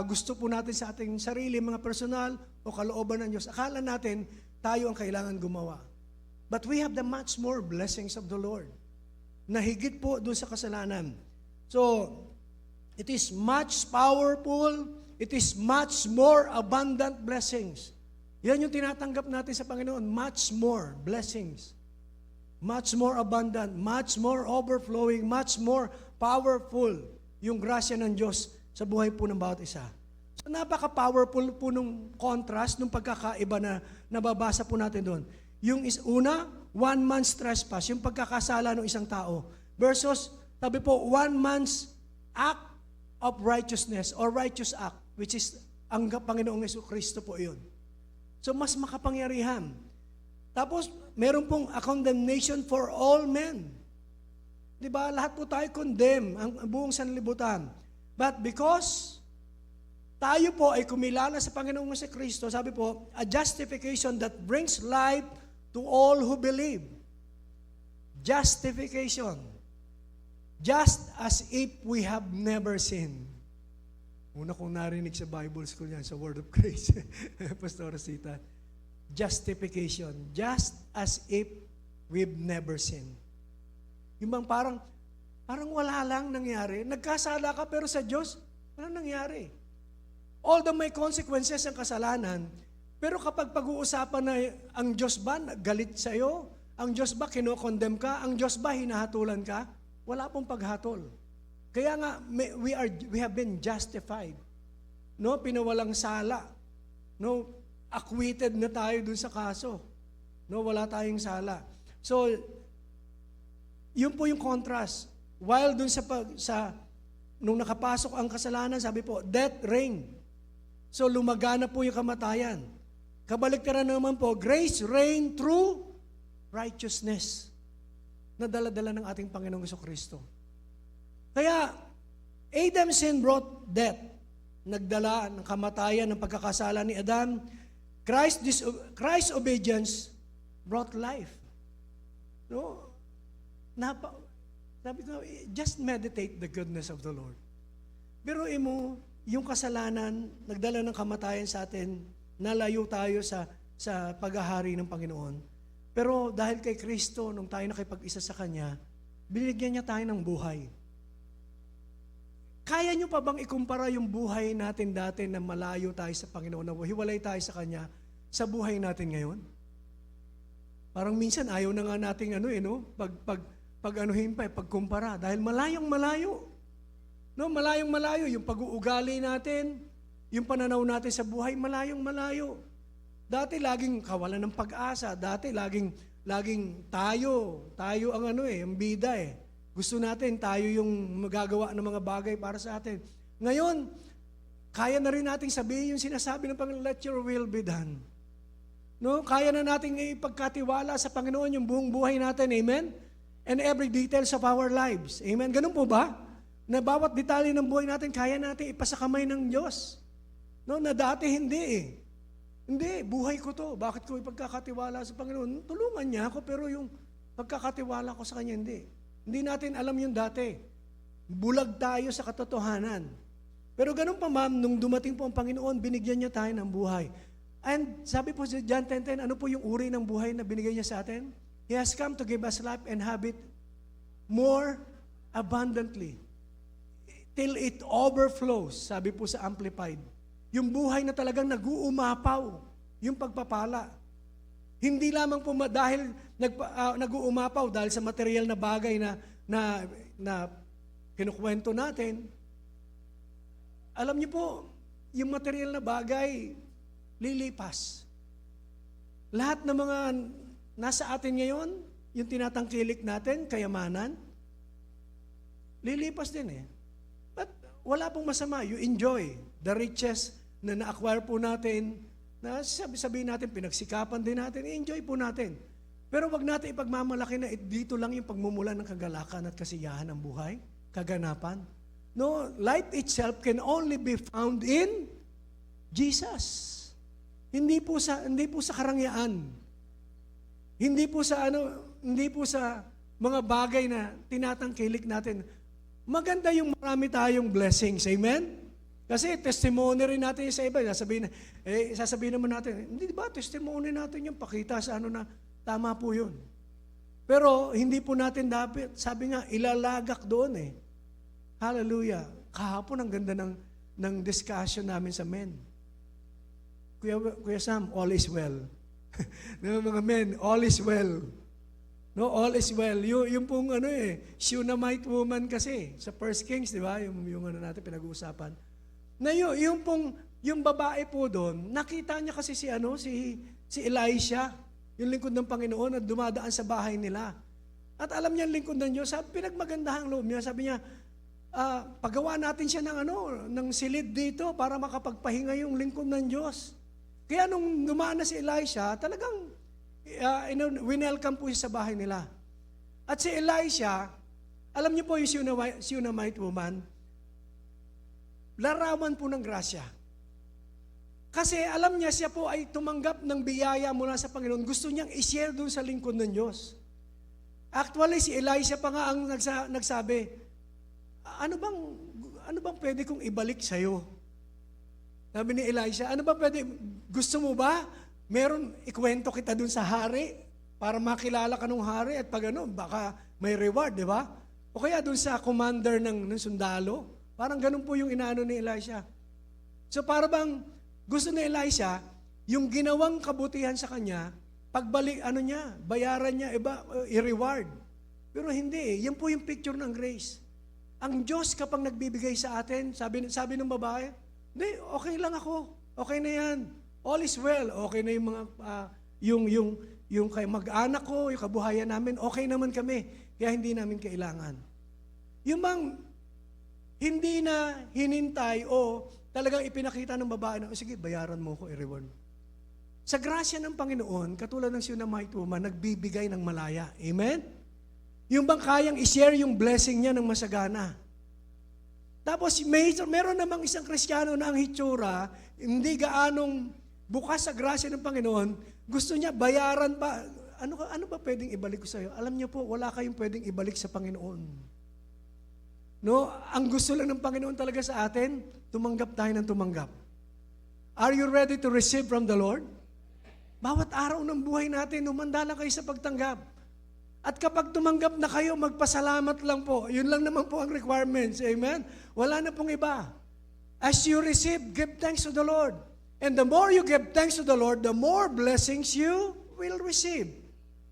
gusto po natin sa ating sarili, mga personal o kalooban ng Diyos. Akala natin tayo ang kailangan gumawa. But we have the much more blessings of the Lord na higit po doon sa kasalanan. So, it is much powerful, it is much more abundant blessings. Yan yung tinatanggap natin sa Panginoon, much more blessings. Much more abundant, much more overflowing, much more powerful yung grasya ng Diyos sa buhay po ng bawat isa. So napaka-powerful po nung contrast, nung pagkakaiba na nababasa po natin doon. Yung una, one man's trespass, yung pagkakasala ng isang tao, versus, sabi po, one man's act of righteousness or righteous act, which is ang Panginoong Jesucristo po yun. So mas makapangyarihan. Tapos, meron pong a condemnation for all men. Di ba? Lahat po tayo condemn, ang buong sanlibutan. But because tayo po ay kumilala sa Panginoong Jesucristo, sabi po, a justification that brings life to all who believe. Justification. Just as if we have never sinned. Una kong narinig sa Bible School yan, sa Word of Grace, Pastor Rosita. Justification, just as if we've never sinned. Yung bang parang wala lang nangyari. Nagkasala ka pero sa Diyos, wala nangyari. Although may consequences ang kasalanan, pero kapag pag-uusapan na ang Diyos ba galit sa iyo, ang Diyos ba kinokondem ka, ang Diyos ba hinahatulan ka, wala pong paghatol. Kaya nga, we have been justified. No, pinawalang sala. No, acquitted na tayo dun sa kaso. No, wala tayong sala. So, yun po yung contrast. While dun nung nakapasok ang kasalanan, sabi po, death reigned. So, lumagana po yung kamatayan. Kabaliktaran naman po, grace reigned through righteousness na dala-dala ng ating Panginoong Jesucristo. Kaya, Adam's sin brought death. Nagdala ng kamatayan ng pagkakasala ni Adam. Christ's obedience brought life. No? Sabi ko, just meditate the goodness of the Lord. Pero mo, yung kasalanan, nagdala ng kamatayan sa atin, nalayo tayo sa paghahari ng Panginoon. Pero dahil kay Kristo, nung tayo nakipag-isa sa Kanya, binigyan niya tayo ng buhay. Kaya niyo pa bang ikumpara yung buhay natin dati na malayo tayo sa Panginoon, na hiwalay tayo sa Kanya, sa buhay natin ngayon? Parang minsan ayaw na nga nating pagkumpara dahil malayong malayo. No, malayong malayo yung pag-uugali natin, yung pananaw natin sa buhay, malayong malayo. Dati laging kawalan ng pag-asa, dati laging tayo ang ang bida eh. Gusto natin tayo yung magagawa ng mga bagay para sa atin. Ngayon, kaya na rin nating sabihin yung sinasabi ng Panginoon, let your will be done. No, kaya na nating ipagkatiwala sa Panginoon yung buong buhay natin, amen? And every details of our lives, amen? Ganun po ba? Na bawat detalye ng buhay natin, kaya natin ipasakamay ng Diyos. No, na dati hindi eh. Hindi, buhay ko to. Bakit ko ipagkakatiwala sa Panginoon? Tulungan niya ako, pero yung pagkakatiwala ko sa Kanya, hindi. Hindi natin alam yung dati. Bulag tayo sa katotohanan. Pero ganun pa ma'am, nung dumating po ang Panginoon, binigyan niya tayo ng buhay. And sabi po sa John 10:10, ano po yung uri ng buhay na binigay niya sa atin? He has come to give us life and have it more abundantly. Till it overflows, sabi po sa Amplified. Yung buhay na talagang nag-uumapaw, yung pagpapala. Hindi lamang po dahil nag-uumapaw dahil sa material na bagay na kinukwento natin. Alam niyo po, yung material na bagay, lilipas. Lahat ng mga nasa atin ngayon, yung tinatangkilik natin, kayamanan, lilipas din eh. But wala pong masama. You enjoy the riches na na-acquire po natin, na sabihin natin, pinagsikapan din natin, enjoy po natin. Pero wag natin ipagmamalaki na dito lang yung pagmumula ng kagalakan at kasiyahan ng buhay, kaganapan. No, life itself can only be found in Jesus. Hindi po sa karangyaan. Hindi po sa mga bagay na tinatangkilik natin. Maganda yung marami tayong blessings. Amen? Kasi testimony rin natin sa iba. Sasabihin naman natin, hindi ba testimony natin yung pakita sa na tama po yun. Pero hindi po natin dapat, sabi nga, ilalagak doon eh. Hallelujah. Kahapon ang ganda ng discussion namin sa men. Kuya Sam, all is well. Mga men, all is well. No, all is well. Yung pong Shunammite woman kasi, sa 1 Kings, di ba? Yung natin pinag-uusapan. Na yung babae po doon, nakita niya kasi si Elisha, yung lingkod ng Panginoon, at dumadaan sa bahay nila. At alam niya yung lingkod ng Diyos, pinagmagandahang loob niya, sabi niya, pagawa natin siya ng silid dito para makapagpahinga yung lingkod ng Diyos. Kaya nung dumaan na si Elisha, talagang winelcome po siya sa bahay nila. At si Elisha, alam niyo po yung Shunammite woman, larawan po ng grasya. Kasi alam niya siya po ay tumanggap ng biyaya mula sa Panginoon. Gusto niyang i-share doon sa lingkod ng Diyos. Actually, si Elisha pa nga ang nagsabi, ano bang pwede kong ibalik sa'yo? Sabi ni Elisha, ano ba pwede, gusto mo ba, ikwento kita dun sa hari para makilala ka ng hari at pag baka may reward, di ba? O kaya dun sa commander ng sundalo, parang ganun po yung inaano ni Elisha. So para bang gusto ni Elisha, yung ginawang kabutihan sa kanya, pagbalik, bayaran niya, i-reward. Pero hindi eh, yan po yung picture ng grace. Ang Diyos kapag nagbibigay sa atin, sabi ng babae, hindi, okay lang ako. Okay na yan. All is well. Okay na yung mga, yung kay mag-anak ko, yung kabuhayan namin, okay naman kami. Kaya hindi namin kailangan. Yung bang, hindi na hinintay o talagang ipinakita ng babae na, sige, bayaran mo ko, i-reward. Sa grasya ng Panginoon, katulad ng Shunammite woman, nagbibigay ng malaya. Amen? Yung bang kayang i-share yung blessing niya ng masagana. Tapos meron namang isang Kristiyano na ang hitsura, hindi gaanong bukas sa grasya ng Panginoon, gusto niya bayaran pa. Ano ba pwedeng ibalik ko sa iyo? Alam niyo po, wala kayong pwedeng ibalik sa Panginoon. No, ang gusto lang ng Panginoon talaga sa atin, tumanggap tayo ng tumanggap. Are you ready to receive from the Lord? Bawat araw ng buhay natin, humanda lang kayo sa pagtanggap. At kapag tumanggap na kayo, magpasalamat lang po. Yun lang naman po ang requirements. Amen? Wala na pong iba. As you receive, give thanks to the Lord. And the more you give thanks to the Lord, the more blessings you will receive.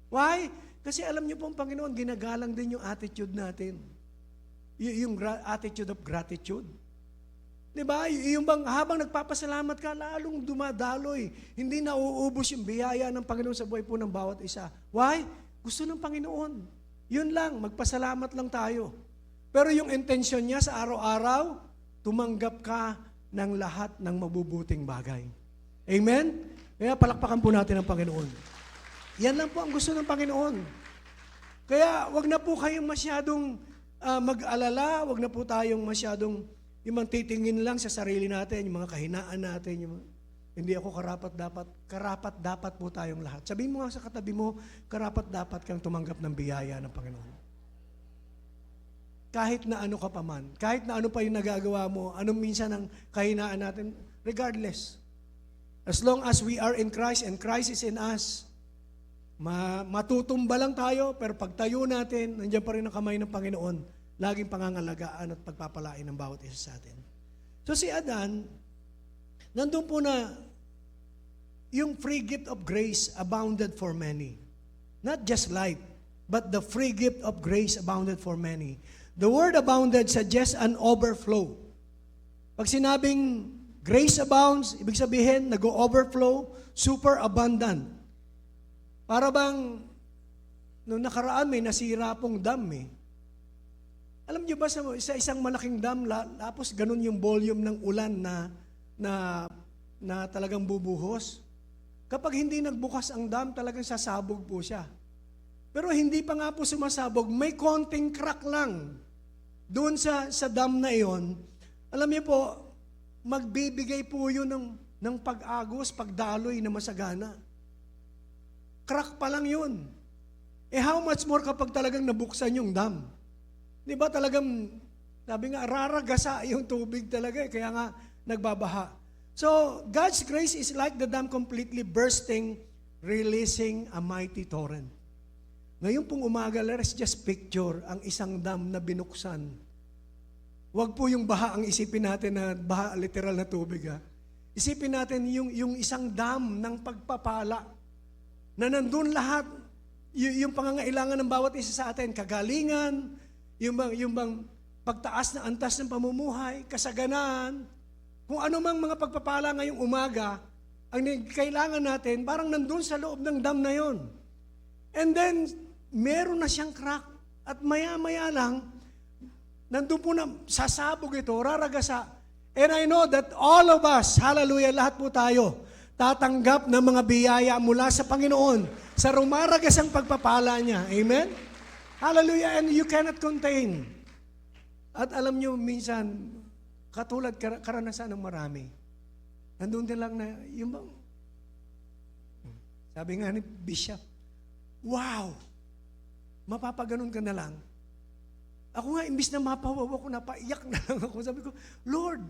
Why? Kasi alam niyo po ang Panginoon, ginagalang din yung attitude natin. Yung attitude of gratitude. Diba? Yung bang habang nagpapasalamat ka, lalong dumadaloy. Hindi nauubos yung biyaya ng Panginoon sa buhay po ng bawat isa. Why? Gusto ng Panginoon. Yun lang, magpasalamat lang tayo. Pero yung intention niya sa araw-araw, tumanggap ka ng lahat ng mabubuting bagay. Amen? Kaya palakpakan po natin ang Panginoon. Yan lang po ang gusto ng Panginoon. Kaya wag na po kayong masyadong mag-alala, wag na po tayong masyadong yung titingin lang sa sarili natin, yung mga kahinaan natin, hindi ako karapat-dapat po tayong lahat. Sabihin mo nga sa katabi mo, karapat-dapat kang tumanggap ng biyaya ng Panginoon. Kahit na ano ka pa man, kahit na ano pa yung nagagawa mo, anong minsan ang kahinaan natin, regardless. As long as we are in Christ and Christ is in us, matutumba lang tayo, pero pagtayo natin, nandiyan pa rin ang kamay ng Panginoon, laging pangangalagaan at pagpapalain ng bawat isa sa atin. So si Adan, nandun po na yung free gift of grace abounded for many. Not just light, but the free gift of grace abounded for many. The word abounded suggests an overflow. Pag sinabing grace abounds, ibig sabihin, nag-overflow, super abundant. Para bang, noong nakaraan may nasira pong dam eh. Alam niyo ba sa isang malaking dam, tapos ganun yung volume ng ulan na talagang bubuhos? Kapag hindi nagbukas ang dam, talagang sasabog po siya. Pero hindi pa nga po sumasabog, may konting crack lang. Doon sa dam na iyon, alam niyo po, magbibigay po yun ng pag-agos, pagdaloy na masagana. Crack pa lang yun. How much more kapag talagang nabuksan yung dam? Di ba talagang, sabi nga, raragasa yung tubig talaga, kaya nga nagbabaha. So, God's grace is like the dam completely bursting, releasing a mighty torrent. Ngayon pong umaga, let's just picture ang isang dam na binuksan. Huwag po yung baha ang isipin natin na baha, literal na tubig. Ha? Isipin natin yung isang dam ng pagpapala na nandun lahat, yung pangangailangan ng bawat isa sa atin, kagalingan, yung bang pagtaas na antas ng pamumuhay, kasaganaan, kung ano mang mga pagpapala ngayong umaga, ang kailangan natin, parang nandun sa loob ng dam na yon. And then, meron na siyang crack. At maya-maya lang, nandun po na, sasabog ito, raragasa. And I know that all of us, hallelujah, lahat po tayo, tatanggap ng mga biyaya mula sa Panginoon sa rumaragasang pagpapala niya. Amen? Hallelujah, and you cannot contain. At alam niyo, minsan, katulad karanasan ng marami. Nandun din lang na, yung bang, sabi nga ni Bishop, wow, mapapaganon ka na lang. Ako nga, imbis na mapawawa ko, napaiyak na lang ako. Sabi ko, Lord,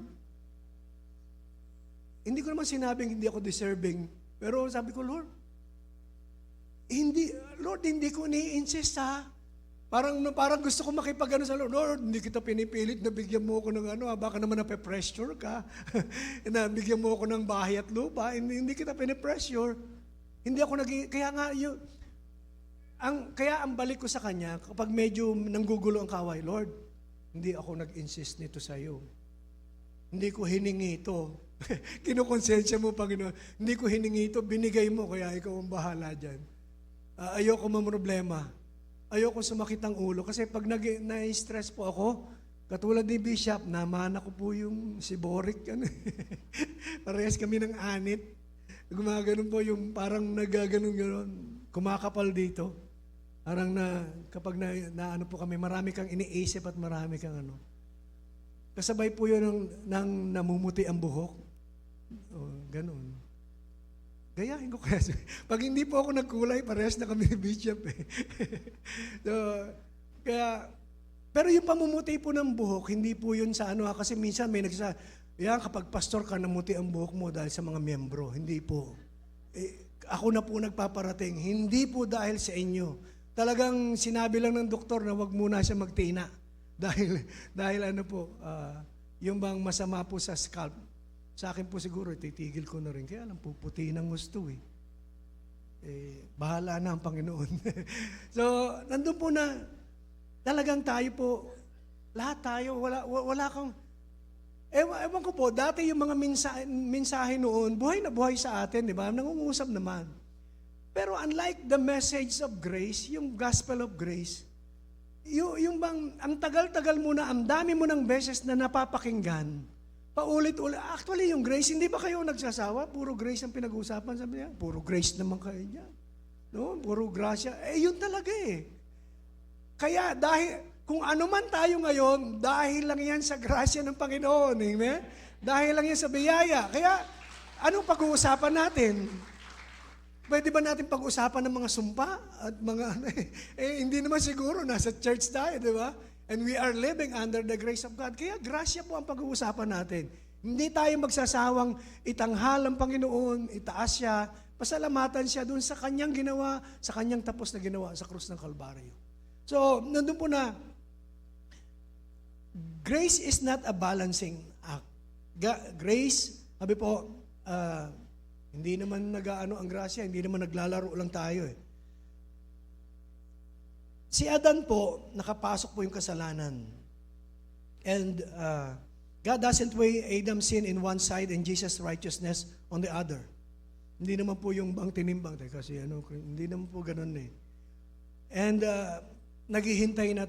hindi ko naman sinabing hindi ako deserving, pero sabi ko, Lord, hindi ko ni-insist ha. Parang gusto ko makipag-ano sa Lord, hindi kita pinipilit na bigyan mo ako ng baka naman nape-pressure ka, na bigyan mo ako ng bahay at lupa, hindi kita pinipressure. Hindi ako kaya ang balik ko sa Kanya, kapag medyo nanggugulo ang kaway, Lord, hindi ako nag-insist nito sa iyo. Hindi ko hiningi ito. Kinukonsensya mo, Panginoon. Hindi ko hiningi ito, binigay mo, kaya ikaw ang bahala dyan. Ayoko mamroblema. Ayoko sumakit ang ulo kasi pag na-stress po ako, katulad ni Bishop, namana ko po yung si Boric. Parehas kami ng anit. Gumaganon po yung parang nagaganon-ganon. Kumakapal dito. Parang kapag na po kami, marami kang iniisip at marami kang Kasabay po yun ng namumuti ang buhok. Ganon. Gayahin ko kaya. Pag hindi po ako nagkulay, parehas na kami ni Bishop eh. So, kaya Pero yung pamumuti po ng buhok, hindi po yun sa ano, kasi minsan may yan, kapag pastor ka, namuti ang buhok mo dahil sa mga miyembro. Hindi po. Ako na po nagpaparating, hindi po dahil sa inyo. Talagang sinabi lang ng doktor na wag muna siya magtina. Dahil ano po, yung bang masama po sa scalp. Sa akin po siguro, titigil ko na rin. Kaya lang po, puti ng gusto bahala na ang Panginoon. So, nandun po na, talagang tayo po, lahat tayo, wala kang, ewan ko po, dati yung mga mensahe noon, buhay na buhay sa atin, di ba? Nangungusap naman. Pero unlike the message of grace, yung gospel of grace, yung bang, ang tagal-tagal mo na, ang dami mo ng beses na napapakinggan, paulit-ulit. Actually, yung grace, hindi ba kayo nagsasawa? Puro grace ang pinag-uusapan. Sabi niya, puro grace naman kayo niya. No? Puro grasya. Yun talaga Kaya dahil, kung ano man tayo ngayon, dahil lang yan sa grasya ng Panginoon. Amen? Dahil lang yan sa biyaya. Kaya, anong pag-uusapan natin? Pwede ba natin pag-usapan ng mga sumpa at mga hindi naman siguro, nasa church tayo, di ba? And we are living under the grace of God. Kaya grasya po ang pag-uusapan natin. Hindi tayo magsasawang itanghal ang Panginoon, itaas siya, pasalamatan siya dun sa kanyang ginawa, sa kanyang tapos na ginawa sa krus ng Kalbaryo. So, nandun po na, grace is not a balancing act. Grace, sabi po, hindi naman nag-aano ang grasya, hindi naman naglalaro lang tayo Si Adan po, nakapasok po yung kasalanan. And God doesn't weigh Adam's sin in one side and Jesus' righteousness on the other. Hindi naman po yung bang tinimbang. Kasi hindi naman po ganun And naghihintay na,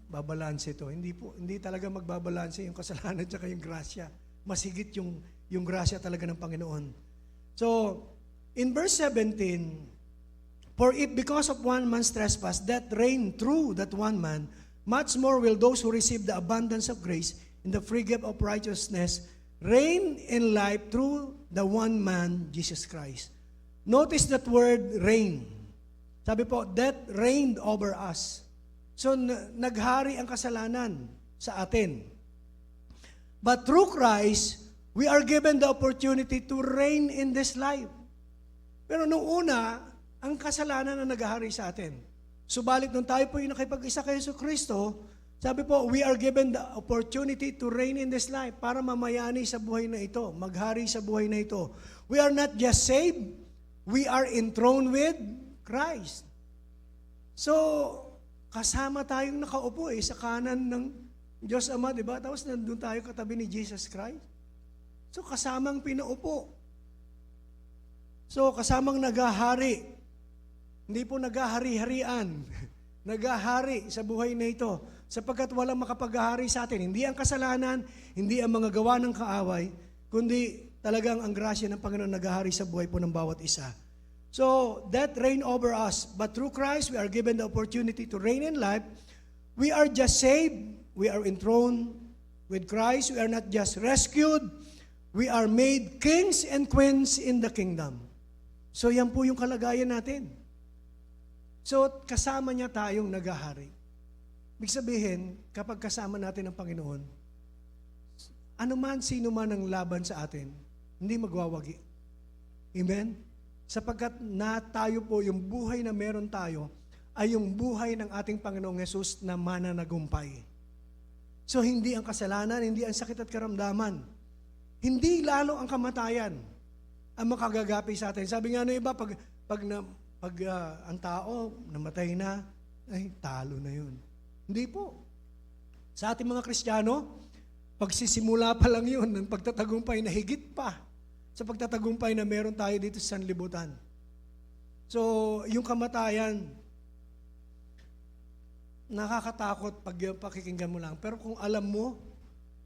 babalanse ito. Hindi talaga magbabalanse yung kasalanan at yung grasya. Masigit yung grasya talaga ng Panginoon. So, in verse 17, for if because of one man's trespass death reigned through that one man, much more will those who receive the abundance of grace in the free gift of righteousness reign in life through the one man, Jesus Christ. Notice that word reign. Sabi po, death reigned over us. So, naghari ang kasalanan sa atin. But through Christ, we are given the opportunity to reign in this life. Pero nung una, ang kasalanan na naghahari sa atin. Subalit nung tayo po yung nakipag-isa kay Jesucristo, sabi po, we are given the opportunity to reign in this life para mamayani sa buhay na ito, maghari sa buhay na ito. We are not just saved, we are enthroned with Christ. So, kasama tayong nakaupo sa kanan ng Diyos Ama, di ba? Tapos nandun tayo katabi ni Jesus Christ. So, kasamang pinaupo. So, kasamang naghahari. Hindi po naghahari-harian. Naghahari sa buhay na ito. Sapagkat walang makapaghahari sa atin. Hindi ang kasalanan, hindi ang mga gawa ng kaaway, kundi talagang ang grasya ng Panginoon naghahari sa buhay po ng bawat isa. So, that reign over us. But through Christ, we are given the opportunity to reign in life. We are just saved. We are enthroned with Christ. We are not just rescued. We are made kings and queens in the kingdom. So, yan po yung kalagayan natin. So, kasama niya tayong naghahari. Ibig sabihin, kapag kasama natin ang Panginoon, ano man, sino man ang laban sa atin, hindi magwawagi. Amen? Sapagkat na tayo po, yung buhay na meron tayo, ay yung buhay ng ating Panginoong Hesus na mananagumpay. So, hindi ang kasalanan, hindi ang sakit at karamdaman. Hindi lalo ang kamatayan ang makagagapi sa atin. Sabi nga ng iba, pag ang tao namatay na, ay talo na yun. Hindi po. Sa ating mga Kristiyano, pagsisimula pa lang yun ng pagtatagumpay na higit pa sa pagtatagumpay na meron tayo dito sa sanlibutan. So, yung kamatayan, nakakatakot pag pakikinggan mo lang. Pero kung alam mo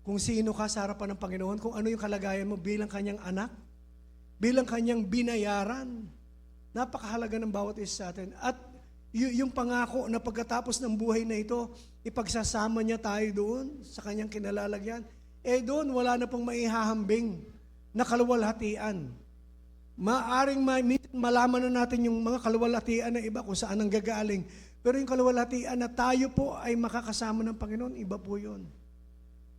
kung sino ka sa harapan ng Panginoon, kung ano yung kalagayan mo bilang kanyang anak, bilang kanyang binayaran, napakahalaga ng bawat isa sa atin. At yung pangako na pagkatapos ng buhay na ito, ipagsasama niya tayo doon sa kanyang kinalalagyan, doon wala na pong maihahambing na kaluwalhatian. maaring malaman na natin yung mga kaluwalhatian na iba kung saan ang gagaling. Pero yung kaluwalhatian na tayo po ay makakasama ng Panginoon, iba po yun.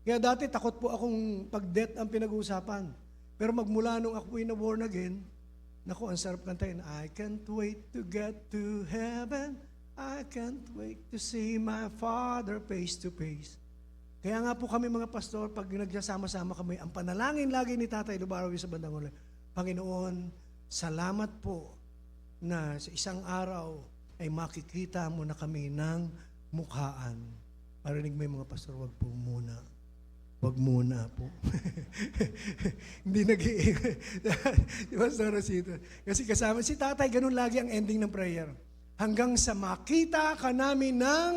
Kaya dati takot po akong pag-death ang pinag-uusapan. Pero magmula nung ako na born again, naku, ang sarap kantahin. I can't wait to get to heaven. I can't wait to see my Father face to face. Kaya nga po kami mga pastor, pag nagsasama-sama kami, ang panalangin lagi ni Tatay Lubarawi sa bandang huli, Panginoon, salamat po na sa isang araw ay makikita mo na kami ng mukhaan. Marinig mo yung mga pastor, wag po muna. Wag muna po. Hindi Di ba, Pastor Rosita? Kasi kasama, si Tatay, ganun lagi ang ending ng prayer. Hanggang sa makita ka namin ng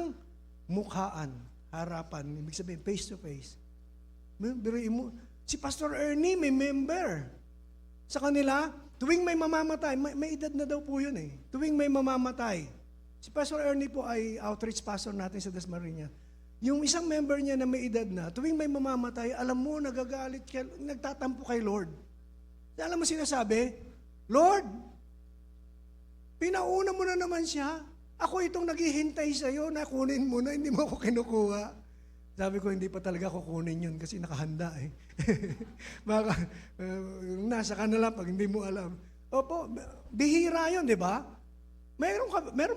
mukhaan, harapan. Ibig sabihin, face to face. Si Pastor Ernie, may member. Sa kanila, tuwing may mamamatay, may edad na daw po yun eh. Tuwing may mamamatay. Si Pastor Ernie po ay outreach pastor natin sa Dasmariñas. Yung isang member niya na may edad na, tuwing may mamamatay, alam mo, nagagalit siya, nagtatampo kay Lord. Alam mo sinasabi, Lord, pinauna mo na naman siya. Ako itong naghihintay sa'yo na kunin mo na, hindi mo ako kinukuha. Sabi ko, hindi pa talaga kukunin yun kasi nakahanda eh. Baka, nasa ka na lang pag hindi mo alam. Opo, bihira yun, di ba? Meron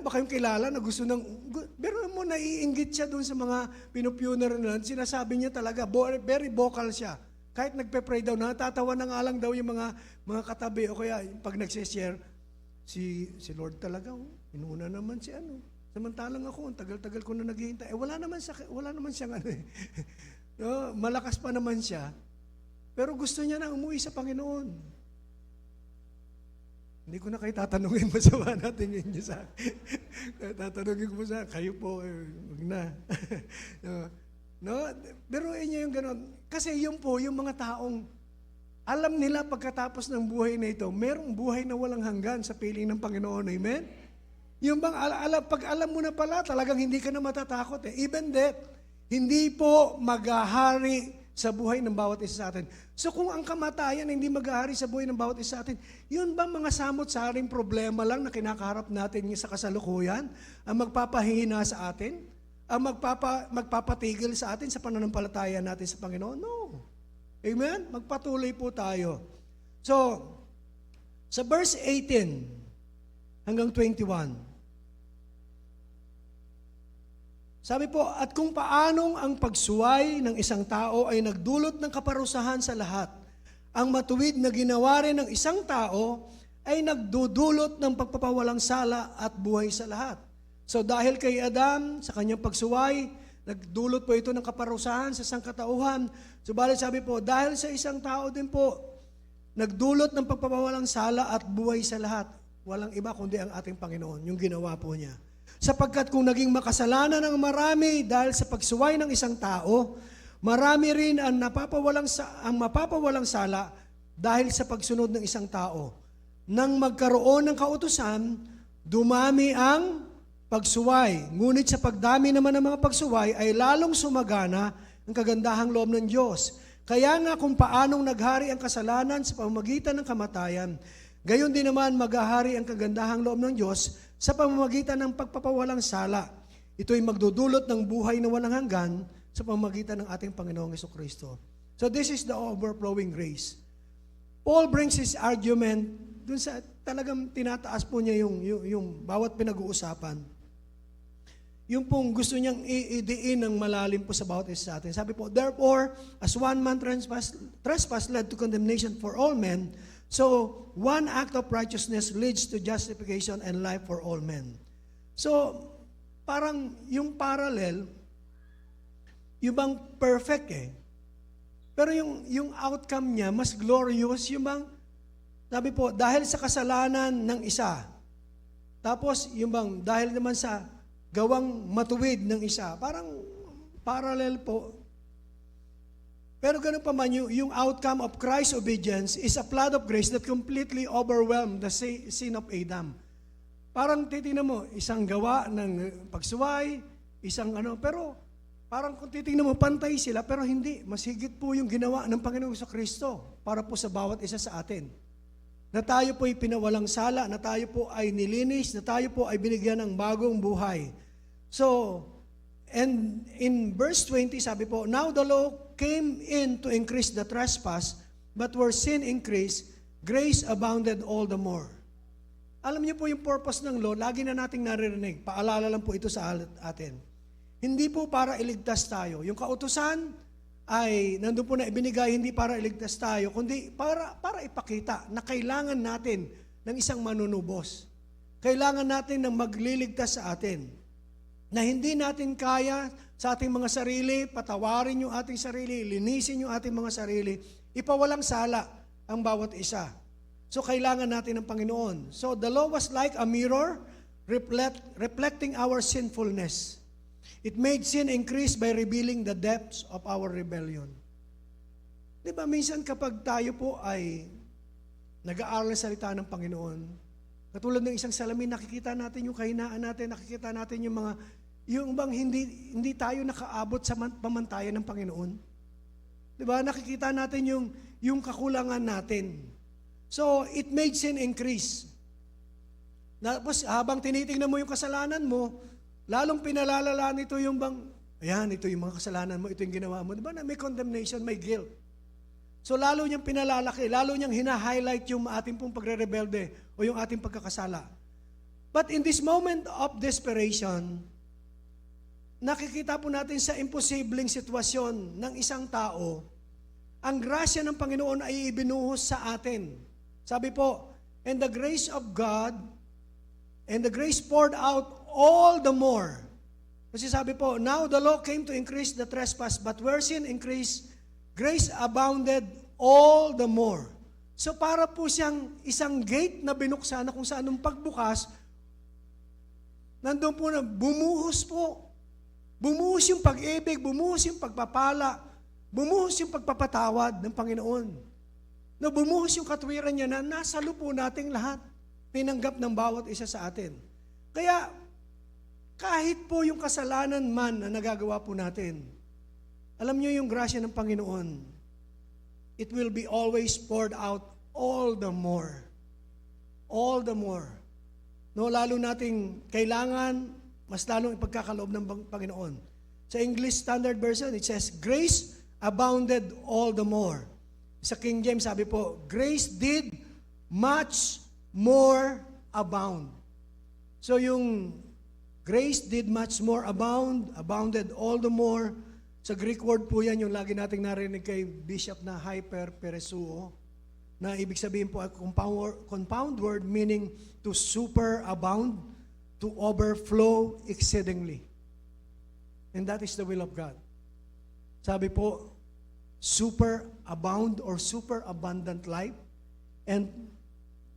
ba kayong kilala na gusto ng, pero mo naiinggit siya doon sa mga pinupuner na, sinasabi niya talaga, very vocal siya. Kahit nagpe-pray daw, natatawa na nga lang daw yung mga katabi, o kaya pag nagse-share, si Lord talaga, inuna naman si ano. Samantalang ako, tagal-tagal ko na naghihintay. Wala naman siyang ano eh. No, malakas pa naman siya. Pero gusto niya na umuwi sa Panginoon. Hindi ko na kayo tatanungin, masama natin yun sa tatanungin ko sa kayo po, wag na. No? Pero inyo yung gano'n. Kasi yun po, yung mga taong alam nila pagkatapos ng buhay na ito, merong buhay na walang hanggan sa piling ng Panginoon. Amen? Yung bang pag alam mo na pala, talagang hindi ka na matatakot eh. Even death, hindi po maghahari sa buhay ng bawat isa sa atin. So kung ang kamatayan hindi maghahari sa buhay ng bawat isa sa atin, yun bang mga samot-saring problema lang na kinakaharap natin sa kasalukuyan ang magpapahina sa atin? Ang magpapatigil sa atin sa pananampalataya natin sa Panginoon? No. Amen? Magpatuloy po tayo. So, sa verse 18 hanggang 21, sabi po, at kung paanong ang pagsuway ng isang tao ay nagdulot ng kaparusahan sa lahat, ang matuwid na ginawa rin ng isang tao ay nagdudulot ng pagpapawalang sala at buhay sa lahat. So dahil kay Adam, sa kanyang pagsuway, nagdulot po ito ng kaparusahan sa sangkatauhan. Subalit sabi po, dahil sa isang tao din po, nagdulot ng pagpapawalang sala at buhay sa lahat. Walang iba kundi ang ating Panginoon, yung ginawa po niya. Sapagkat kung naging makasalanan ng marami dahil sa pagsuway ng isang tao, marami rin ang mapapawalang sala dahil sa pagsunod ng isang tao. Nang magkaroon ng kautusan, dumami ang pagsuway. Ngunit sa pagdami naman ng mga pagsuway ay lalong sumagana ang kagandahang loob ng Diyos. Kaya nga kung paanong naghari ang kasalanan sa pamamagitan ng kamatayan, gayon din naman maghahari ang kagandahang loob ng Diyos sa pamamagitan ng pagpapawalang sala. Ito'y magdudulot ng buhay na walang hanggan sa pamamagitan ng ating Panginoong Jesucristo. So this is the overflowing grace. Paul brings his argument dun sa talagang tinataas po niya yung bawat pinag-uusapan. Yung pong gusto niyang idiin ng malalim po sa bawat isa sa atin. Sabi po, therefore, as one man trespass led to condemnation for all men, so, one act of righteousness leads to justification and life for all men. So, parang yung parallel, yung bang perfect eh. Pero yung outcome niya, mas glorious, yung bang, sabi po, dahil sa kasalanan ng isa. Tapos, yung bang, dahil naman sa gawang matuwid ng isa. Parang parallel po. Pero ganun pa man, yung outcome of Christ's obedience is a flood of grace that completely overwhelmed the sin of Adam. Parang titingnan mo, isang gawa ng pagsuway, isang pero parang kung titingnan mo, pantay sila, pero hindi. Mas higit po yung ginawa ng Panginoong Kristo para po sa bawat isa sa atin. na tayo po ay pinawalang sala, na tayo po ay nilinis, na tayo po ay binigyan ng bagong buhay. So, and in verse 20, sabi po, now the law came in to increase the trespass, but where sin increased, grace abounded all the more. Alam niyo po yung purpose ng law, lagi na nating naririnig. Paalala lang po ito sa atin. Hindi po para iligtas tayo. Yung kautusan ay nandun po na ibinigay hindi para iligtas tayo, kundi para ipakita na kailangan natin ng isang manunubos. Kailangan natin ng magliligtas sa atin. Na hindi natin kaya sa ating mga sarili, patawarin yung ating sarili, linisin yung ating mga sarili, ipawalang sala ang bawat isa. So kailangan natin ng Panginoon. So the law was like a mirror reflecting our sinfulness. It made sin increase by revealing the depths of our rebellion. Di ba, minsan kapag tayo po ay nag-aaral sa salita ng Panginoon, katulad ng isang salamin, nakikita natin yung kahinaan natin, nakikita natin yung bang hindi tayo nakaabot sa pamantayan ng Panginoon. Di ba, nakikita natin yung kakulangan natin. So, it made sin increase. Tapos, habang tinitingnan mo yung kasalanan mo, lalong pinalalala nito yung bang, ayan, ito yung mga kasalanan mo, ito yung ginawa mo. Diba na may condemnation, may guilt. So lalo niyang pinalalaki, lalo niyang hina-highlight yung ating pong pagre-rebelde o yung ating pagkakasala. But in this moment of desperation, nakikita po natin sa imposibleng sitwasyon ng isang tao, ang grasya ng Panginoon ay ibinuhos sa atin. Sabi po, and the grace of God, and the grace poured out all the more. Kasi sabi po, now the law came to increase the trespass, but where sin increased, grace abounded all the more. So para po siyang isang gate na binuksan na kung saan nung pagbukas, nandun po na bumuhos po. Bumuhos yung pag-ibig, bumuhos yung pagpapala, bumuhos yung pagpapatawad ng Panginoon. Na bumuhos yung katwiran niya na nasa lupo nating lahat. Tinanggap ng bawat isa sa atin. Kaya, kahit po yung kasalanan man na nagagawa po natin, alam niyo yung grasya ng Panginoon, it will be always poured out all the more. All the more. No, lalo nating kailangan, mas lalong ipagkakaloob ng Panginoon. Sa English Standard Version, it says, grace abounded all the more. Sa King James, sabi po, grace did much more abound. So yung grace did much more abounded all the more. Sa Greek word po yan, yung lagi nating narinig kay Bishop na hyperperesuo, na ibig sabihin po ay compound word meaning to superabound, to overflow exceedingly. And that is the will of God. Sabi po, superabound or superabundant life, and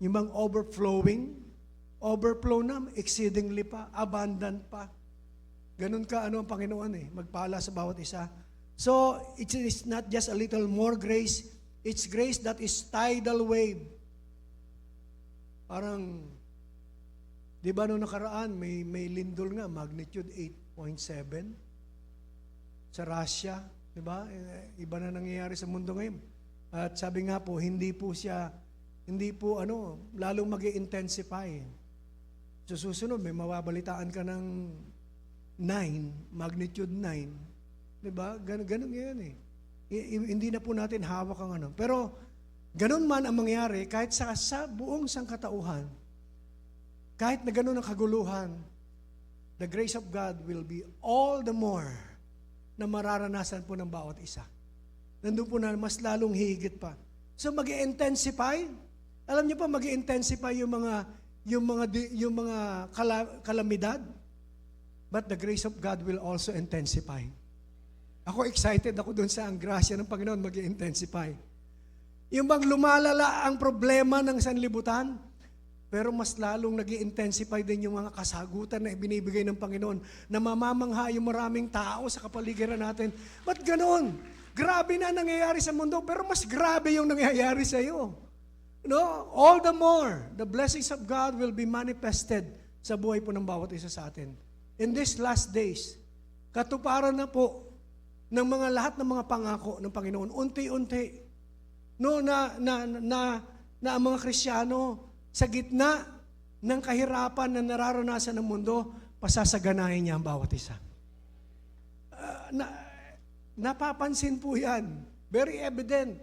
yung bang overflow na, exceedingly pa, abundant pa. Ganun ka ang Panginoon magpala sa bawat isa. So, it is not just a little more grace, it's grace that is tidal wave. Parang, di ba noong nakaraan, may lindol nga, magnitude 8.7 sa Russia, di ba? Iba na nangyayari sa mundo ngayon. At sabi nga po, hindi po lalong mag-i-intensify. So susunod, may mawabalitaan ka ng 9, magnitude 9. Diba? Ganun yan hindi na po natin hawak ang Pero, ganun man ang mangyari, kahit sa buong sangkatauhan, kahit na ganun ang kaguluhan, the grace of God will be all the more na mararanasan po ng bawat isa. Nandun po na mas lalong higit pa. So mag-i-intensify. Alam niyo pa, mag-i-intensify yung mga kalamidad. But the grace of God will also intensify. Ako excited ako doon sa ang grasya ng Panginoon mag-i-intensify. Yung bang lumalala ang problema ng sanlibutan, pero mas lalong nag-i-intensify din yung mga kasagutan na ibinibigay ng Panginoon na mamamangha yung maraming tao sa kapaligiran natin. Ba't ganon? Grabe na nangyayari sa mundo, pero mas grabe yung nangyayari sa iyo. No? All the more, the blessings of God will be manifested sa buhay po ng bawat isa sa atin. In these last days, katuparan na po ng lahat ng mga pangako ng Panginoon, unti-unti. No, na na ang mga Kristiyano sa gitna ng kahirapan na nararanasan ng mundo, pasasaganahin niya ang bawat isa. Napapansin po yan. Very evident.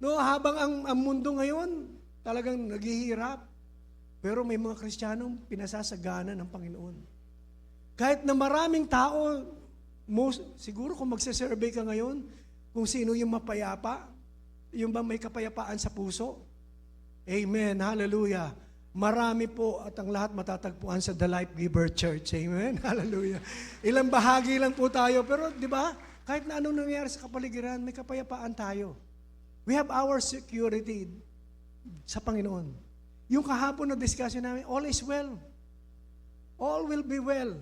No, habang ang mundo ngayon talagang naghihirap, pero may mga Kristiyanong pinasasagana ng Panginoon. Kahit na maraming tao, siguro kung magsasurvey ka ngayon, kung sino yung mapayapa, yung ba may kapayapaan sa puso? Amen. Hallelujah. Marami po at ang lahat matatagpuan sa The Life Giver Church. Amen. Hallelujah. Ilang bahagi lang po tayo, pero di ba, kahit na anong nangyayari sa kapaligiran, may kapayapaan tayo. We have our security sa Panginoon. Yung kahapon na discussion namin, all is well. All will be well.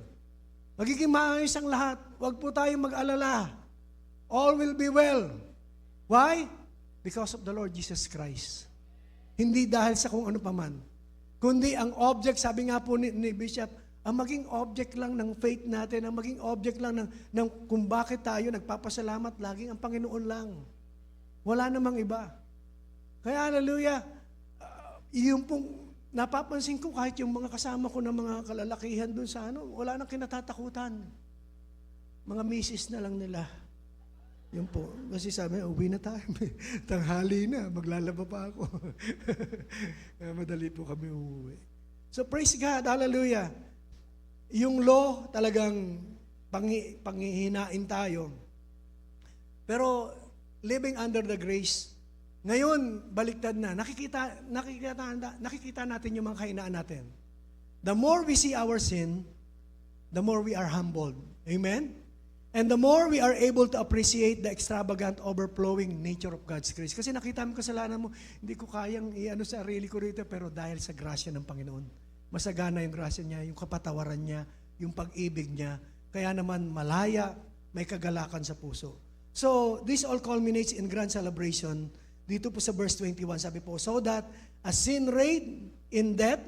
Magiging maayos ang lahat. Huwag po tayong mag-alala. All will be well. Why? Because of the Lord Jesus Christ. Hindi dahil sa kung ano paman. Kundi ang object, sabi nga po ni Bishop, ang maging object lang ng faith natin, ang maging object lang ng kung bakit tayo nagpapasalamat laging ang Panginoon lang. Wala namang iba. Kaya hallelujah, yung pong napapansin ko kahit yung mga kasama ko ng mga kalalakihan doon sa wala nang kinatatakutan. Mga misis na lang nila. Yun po. Kasi sabi, uwi na tayo. Tanghali na, maglalaba pa ako. Madali po kami uuwi. So praise God, hallelujah. Yung law talagang panghihinain tayo. Pero living under the grace, ngayon, baliktad na. Nakikita natin yung mga kahinaan natin. The more we see our sin, the more we are humbled. Amen? And the more we are able to appreciate the extravagant, overflowing nature of God's grace. Kasi nakita mo kasalanan mo, hindi ko kayang i-ano sa sarili ko rito, pero dahil sa grasya ng Panginoon. Masagana yung grasya niya, yung kapatawaran niya, yung pag-ibig niya. Kaya naman malaya, may kagalakan sa puso. So, this all culminates in grand celebration. Dito po sa verse 21, sabi po, so that as sin reigned in death,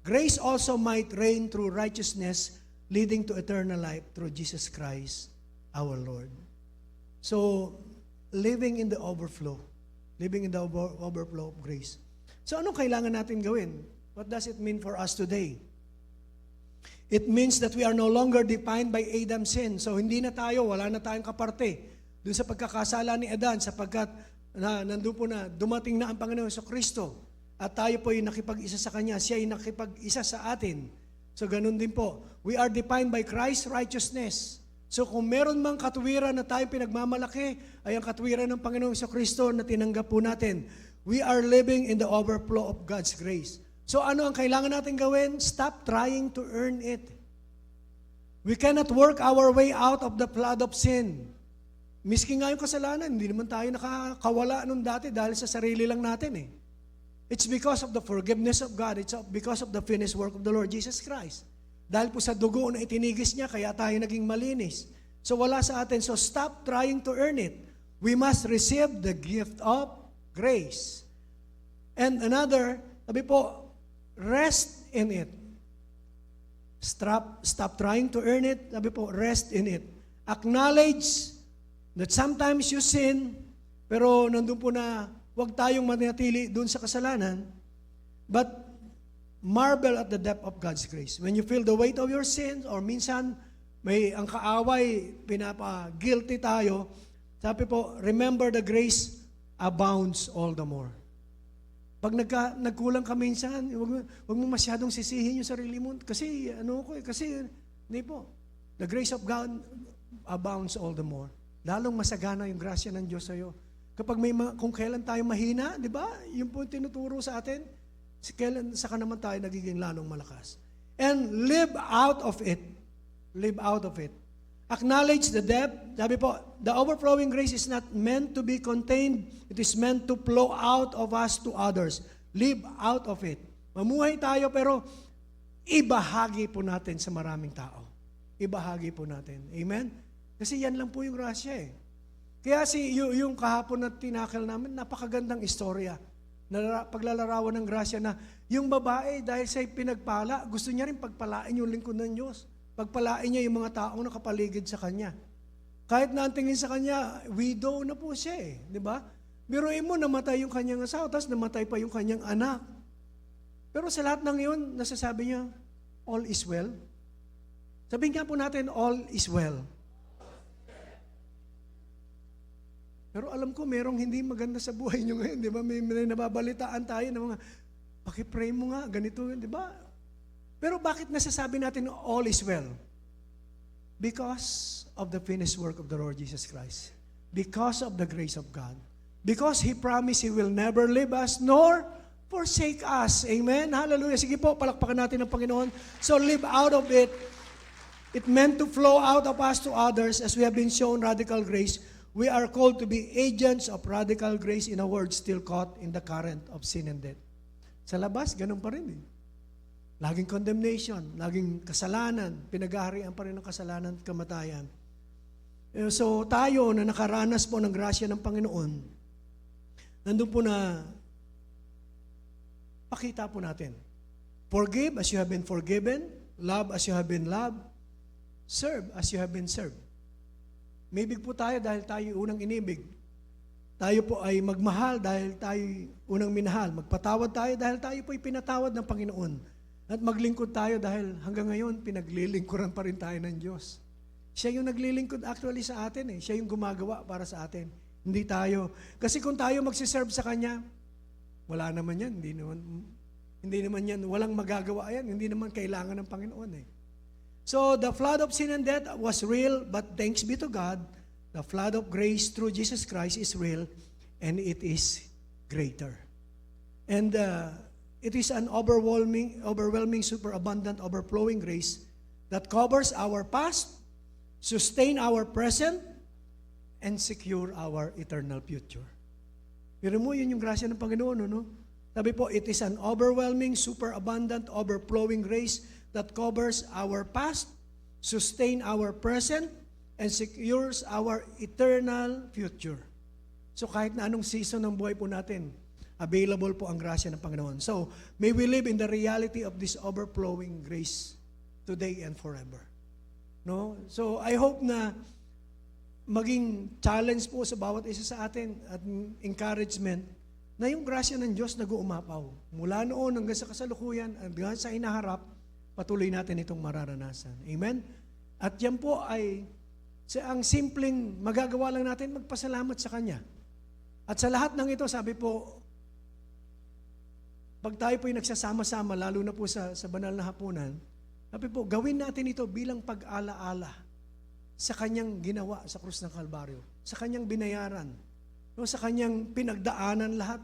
grace also might reign through righteousness, leading to eternal life through Jesus Christ, our Lord. So, living in the overflow. Living in the overflow of grace. So, anong kailangan natin gawin? What does it mean for us today? It means that we are no longer defined by Adam's sin. So, hindi na tayo, wala na tayong kaparte doon sa pagkakasala ni Adan, sapagkat nandun po na dumating na ang Panginoon sa Kristo at tayo po ay nakipag-isa sa Kanya, siya ay nakipag-isa sa atin. So ganun din po, we are defined by Christ's righteousness. So kung meron mang katuwiran na tayo pinagmamalaki, ay ang katuwiran ng Panginoon sa Kristo na tinanggap po natin. We are living in the overflow of God's grace. So ano ang kailangan natin gawin? Stop trying to earn it. We cannot work our way out of the flood of sin. Miski nga yung kasalanan, hindi naman tayo nakakawala nung dati dahil sa sarili lang natin eh. It's because of the forgiveness of God. It's because of the finished work of the Lord Jesus Christ. Dahil po sa dugo na itinigis niya, kaya tayo naging malinis. So wala sa atin. So stop trying to earn it. We must receive the gift of grace. And another, sabi po, rest in it. Stop trying to earn it. Sabi po, rest in it. Acknowledge that sometimes you sin, pero nandun po na huwag tayong manatili doon sa kasalanan, but marvel at the depth of God's grace. When you feel the weight of your sins, or minsan may ang kaaway, pinapa-guilty tayo, sabi po, remember the grace abounds all the more. Pag nagkulang ka minsan, huwag mo masyadong sisihin yung sarili mo, kasi hindi po. The grace of God abounds all the more. Lalong masagana yung grasya ng Diyos sa iyo. Kapag kung kailan tayo mahina, di ba? Yung po tinuturo sa atin, kailan saka naman tayo nagiging lalong malakas. And live out of it. Live out of it. Acknowledge the depth. Sabi po, the overflowing grace is not meant to be contained. It is meant to flow out of us to others. Live out of it. Mamuhay tayo pero ibahagi po natin sa maraming tao. Ibahagi po natin. Amen? Kasi yan lang po yung grasya eh. Kaya yung kahapon na tinakal namin, napakagandang istorya. Paglalarawan ng grasya na yung babae dahil siya'y pinagpala, gusto niya rin pagpalain yung lingkod ng Diyos. Pagpalain niya yung mga taong nakapaligid sa kanya. Kahit na ang tingin sa kanya, widow na po siya eh. Di ba? Biruin mo, namatay yung kanyang asawa, tapos namatay pa yung kanyang anak. Pero sa lahat ng yun, nasasabi niya, all is well. Sabihin nga po natin, all is well. Pero alam ko, merong hindi maganda sa buhay nyo ngayon, di ba? May nababalitaan tayo ng mga, pakipray mo nga, ganito, di ba? Pero bakit nasasabi natin all is well? Because of the finished work of the Lord Jesus Christ. Because of the grace of God. Because He promised He will never leave us nor forsake us. Amen? Hallelujah. Sige po, palakpakan natin ang Panginoon. So live out of it. It meant to flow out of us to others as we have been shown radical grace. We are called to be agents of radical grace in a world still caught in the current of sin and death. Sa labas, ganun pa rin eh. Laging condemnation, laging kasalanan, pinag-aharian pa rin ng kasalanan at kamatayan. So tayo na nakaranas po ng grasya ng Panginoon, nandun po na pakita po natin. Forgive as you have been forgiven, love as you have been loved, serve as you have been served. Maibig po tayo dahil tayo unang inibig. Tayo po ay magmahal dahil tayo unang minahal. Magpatawad tayo dahil tayo po ay pinatawad ng Panginoon. At maglingkod tayo dahil hanggang ngayon pinaglilingkuran pa rin tayo ng Diyos. Siya yung naglilingkod actually sa atin eh. Siya yung gumagawa para sa atin. Hindi tayo. Kasi kung tayo magsiserve sa Kanya, wala naman yan. Hindi naman yan. Walang magagawa yan. Hindi naman kailangan ng Panginoon eh. So the flood of sin and death was real, but thanks be to God, the flood of grace through Jesus Christ is real, and it is greater. And it is an overwhelming, superabundant, overflowing grace that covers our past, sustain our present, and secure our eternal future. Pero mo, yun yung grasya ng Panginoon, no? Sabi po, it is an overwhelming, superabundant, overflowing grace that covers our past, sustain our present, and secures our eternal future. So kahit na anong season ng buhay po natin, available po ang grasya ng Panginoon. So, may we live in the reality of this overflowing grace today and forever. No? So, I hope na maging challenge po sa bawat isa sa atin at encouragement na yung grasya ng Diyos nag-uumapaw. Mula noon hanggang sa kasalukuyan, hanggang sa inaharap, patuloy natin itong mararanasan. Amen? At yan po ay ang simpleng magagawa lang natin, magpasalamat sa Kanya. At sa lahat ng ito, sabi po, pag tayo po'y nagsasama-sama, lalo na po sa banal na hapunan, sabi po, gawin natin ito bilang pag-ala-ala sa Kanyang ginawa sa krus ng Kalbaryo, sa Kanyang binayaran, no, sa Kanyang pinagdaanan lahat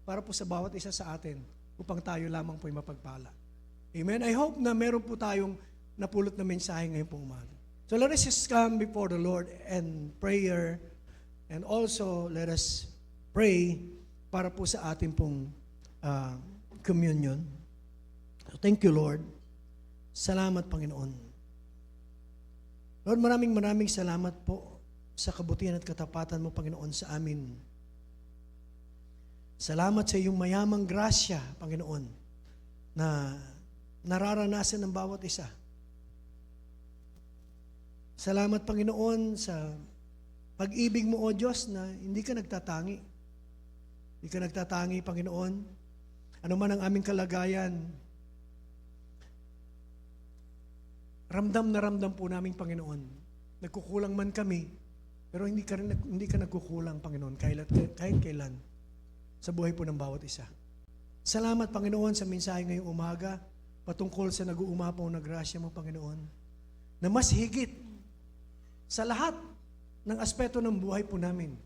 para po sa bawat isa sa atin upang tayo lamang po'y mapagpala. Amen? I hope na meron po tayong napulot na mensahe ngayon pong umaga. So let us just come before the Lord and prayer, and also let us pray para po sa ating pong communion. So thank you, Lord. Salamat, Panginoon. Lord, maraming salamat po sa kabutihan at katapatan mo, Panginoon, sa amin. Salamat sa iyong mayamang grasya, Panginoon, na nararanasan ng bawat isa. Salamat, Panginoon, sa pag-ibig mo, O Diyos, na hindi ka nagtatangi. Hindi ka nagtatangi, Panginoon. Ano man ang aming kalagayan, ramdam na ramdam po namin, Panginoon. Nagkukulang man kami, pero hindi ka nagkukulang, Panginoon, kahit kailan sa buhay po ng bawat isa. Salamat, Panginoon, sa mensahe ngayong umaga, patungkol sa nag-uumapaw na grasya mo, Panginoon, na mas higit sa lahat ng aspeto ng buhay po namin,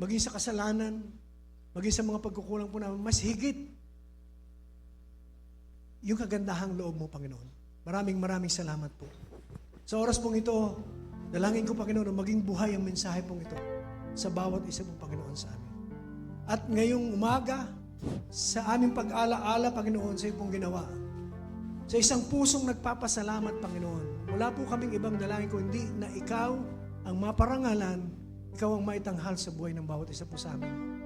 maging sa kasalanan, maging sa mga pagkukulang po namin, mas higit yung kagandahang loob mo, Panginoon. Maraming salamat po. Sa oras pong ito, dalangin ko, Panginoon, na maging buhay ang mensahe pong ito sa bawat isa pong Panginoon sa amin. At ngayong umaga, sa aming pag-ala-ala, Panginoon, sa iyong ginawa, sa isang pusong nagpapasalamat, Panginoon, wala po kaming ibang dalangin kundi na ikaw ang maparangalan, ikaw ang maitanghal sa buhay ng bawat isa po sa amin.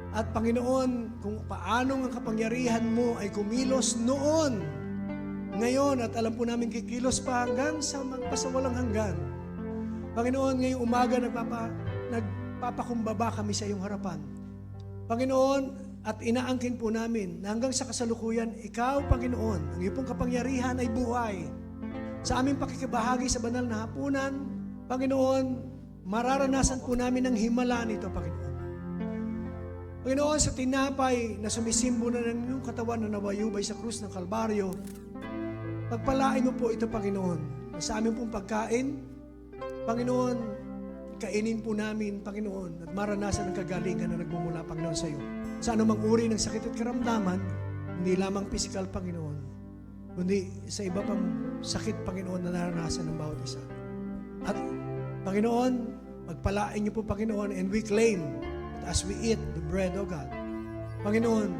At Panginoon, kung paano ang kapangyarihan mo ay kumilos noon, ngayon, at alam po namin kikilos pa hanggang sa magpasawalang hanggan. Panginoon, ngayong umaga nagpapakumbaba kami sa iyong harapan. Panginoon, at inaangkin po namin na hanggang sa kasalukuyan, Ikaw, Panginoon, ang iyong pong kapangyarihan ay buhay. Sa aming pakikibahagi sa banal na hapunan, Panginoon, mararanasan po namin ang himala nito, Panginoon. Panginoon, sa tinapay na sumisimbolo ng iyong katawan na nawayubay sa krus ng Kalbaryo, pagpalain mo po ito, Panginoon. Sa aming pong pagkain, Panginoon, kainin po namin, Panginoon, at maranasan ang kagalingan na nagmumula, Panginoon, sa iyo. Sa anumang uri ng sakit at karamdaman, hindi lamang physical, Panginoon, kundi sa iba pang sakit, Panginoon, na naranasan ng bawat isa. At, Panginoon, pagpalain niyo po, Panginoon, and we claim that as we eat the bread, O God, Panginoon,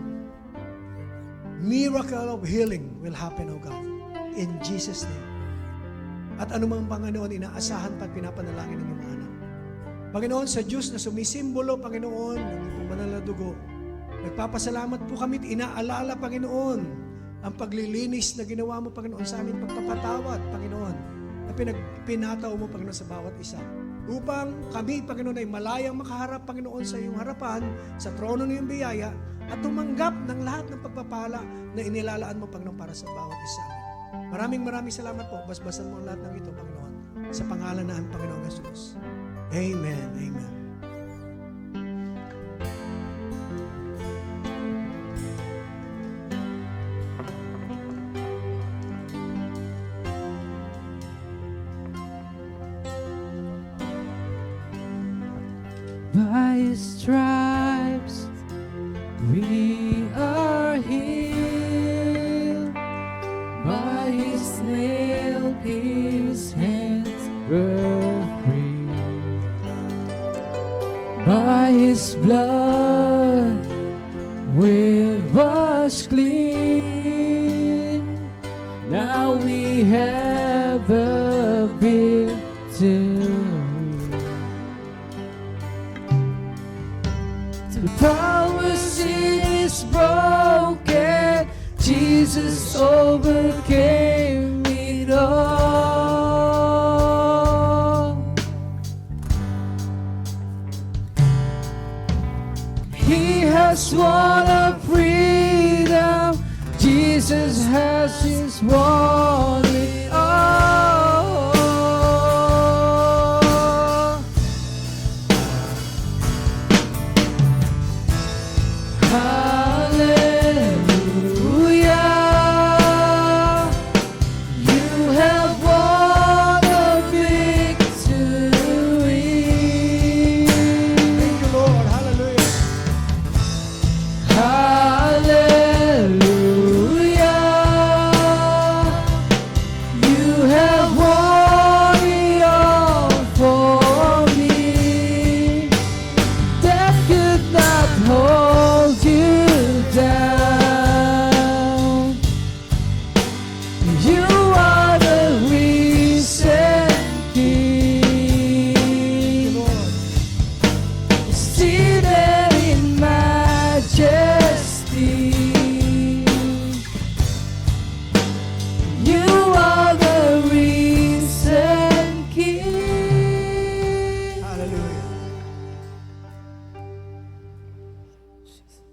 miracle of healing will happen, O God, in Jesus' name. At anumang, Panginoon, inaasahan pa at pinapanalangin ng iyong mga anak. Panginoon, sa Diyos na sumisimbolo, Panginoon, ng iyong banal na dugo, nagpapasalamat po kami at inaalala, Panginoon, ang paglilinis na ginawa mo, Panginoon, sa amin, pagpapatawad, Panginoon, na pinataw mo, Panginoon, sa bawat isa. Upang kami, Panginoon, ay malayang makaharap, Panginoon, sa iyong harapan, sa trono ng iyong biyaya, at tumanggap ng lahat ng pagpapala na inilalaan mo, Panginoon, para sa bawat isa. Maraming salamat po. Basbasan mo ang lahat ng ito, Panginoon, sa pangalan ng Panginoong Jesus. Amen. Amen. By His stripes we are healed. By His nail-pierced hands we're free. By His blood we're washed clean. Now we have the victory. The power sin is broken. Jesus overcame it all. He has won a freedom. Jesus has His won it all.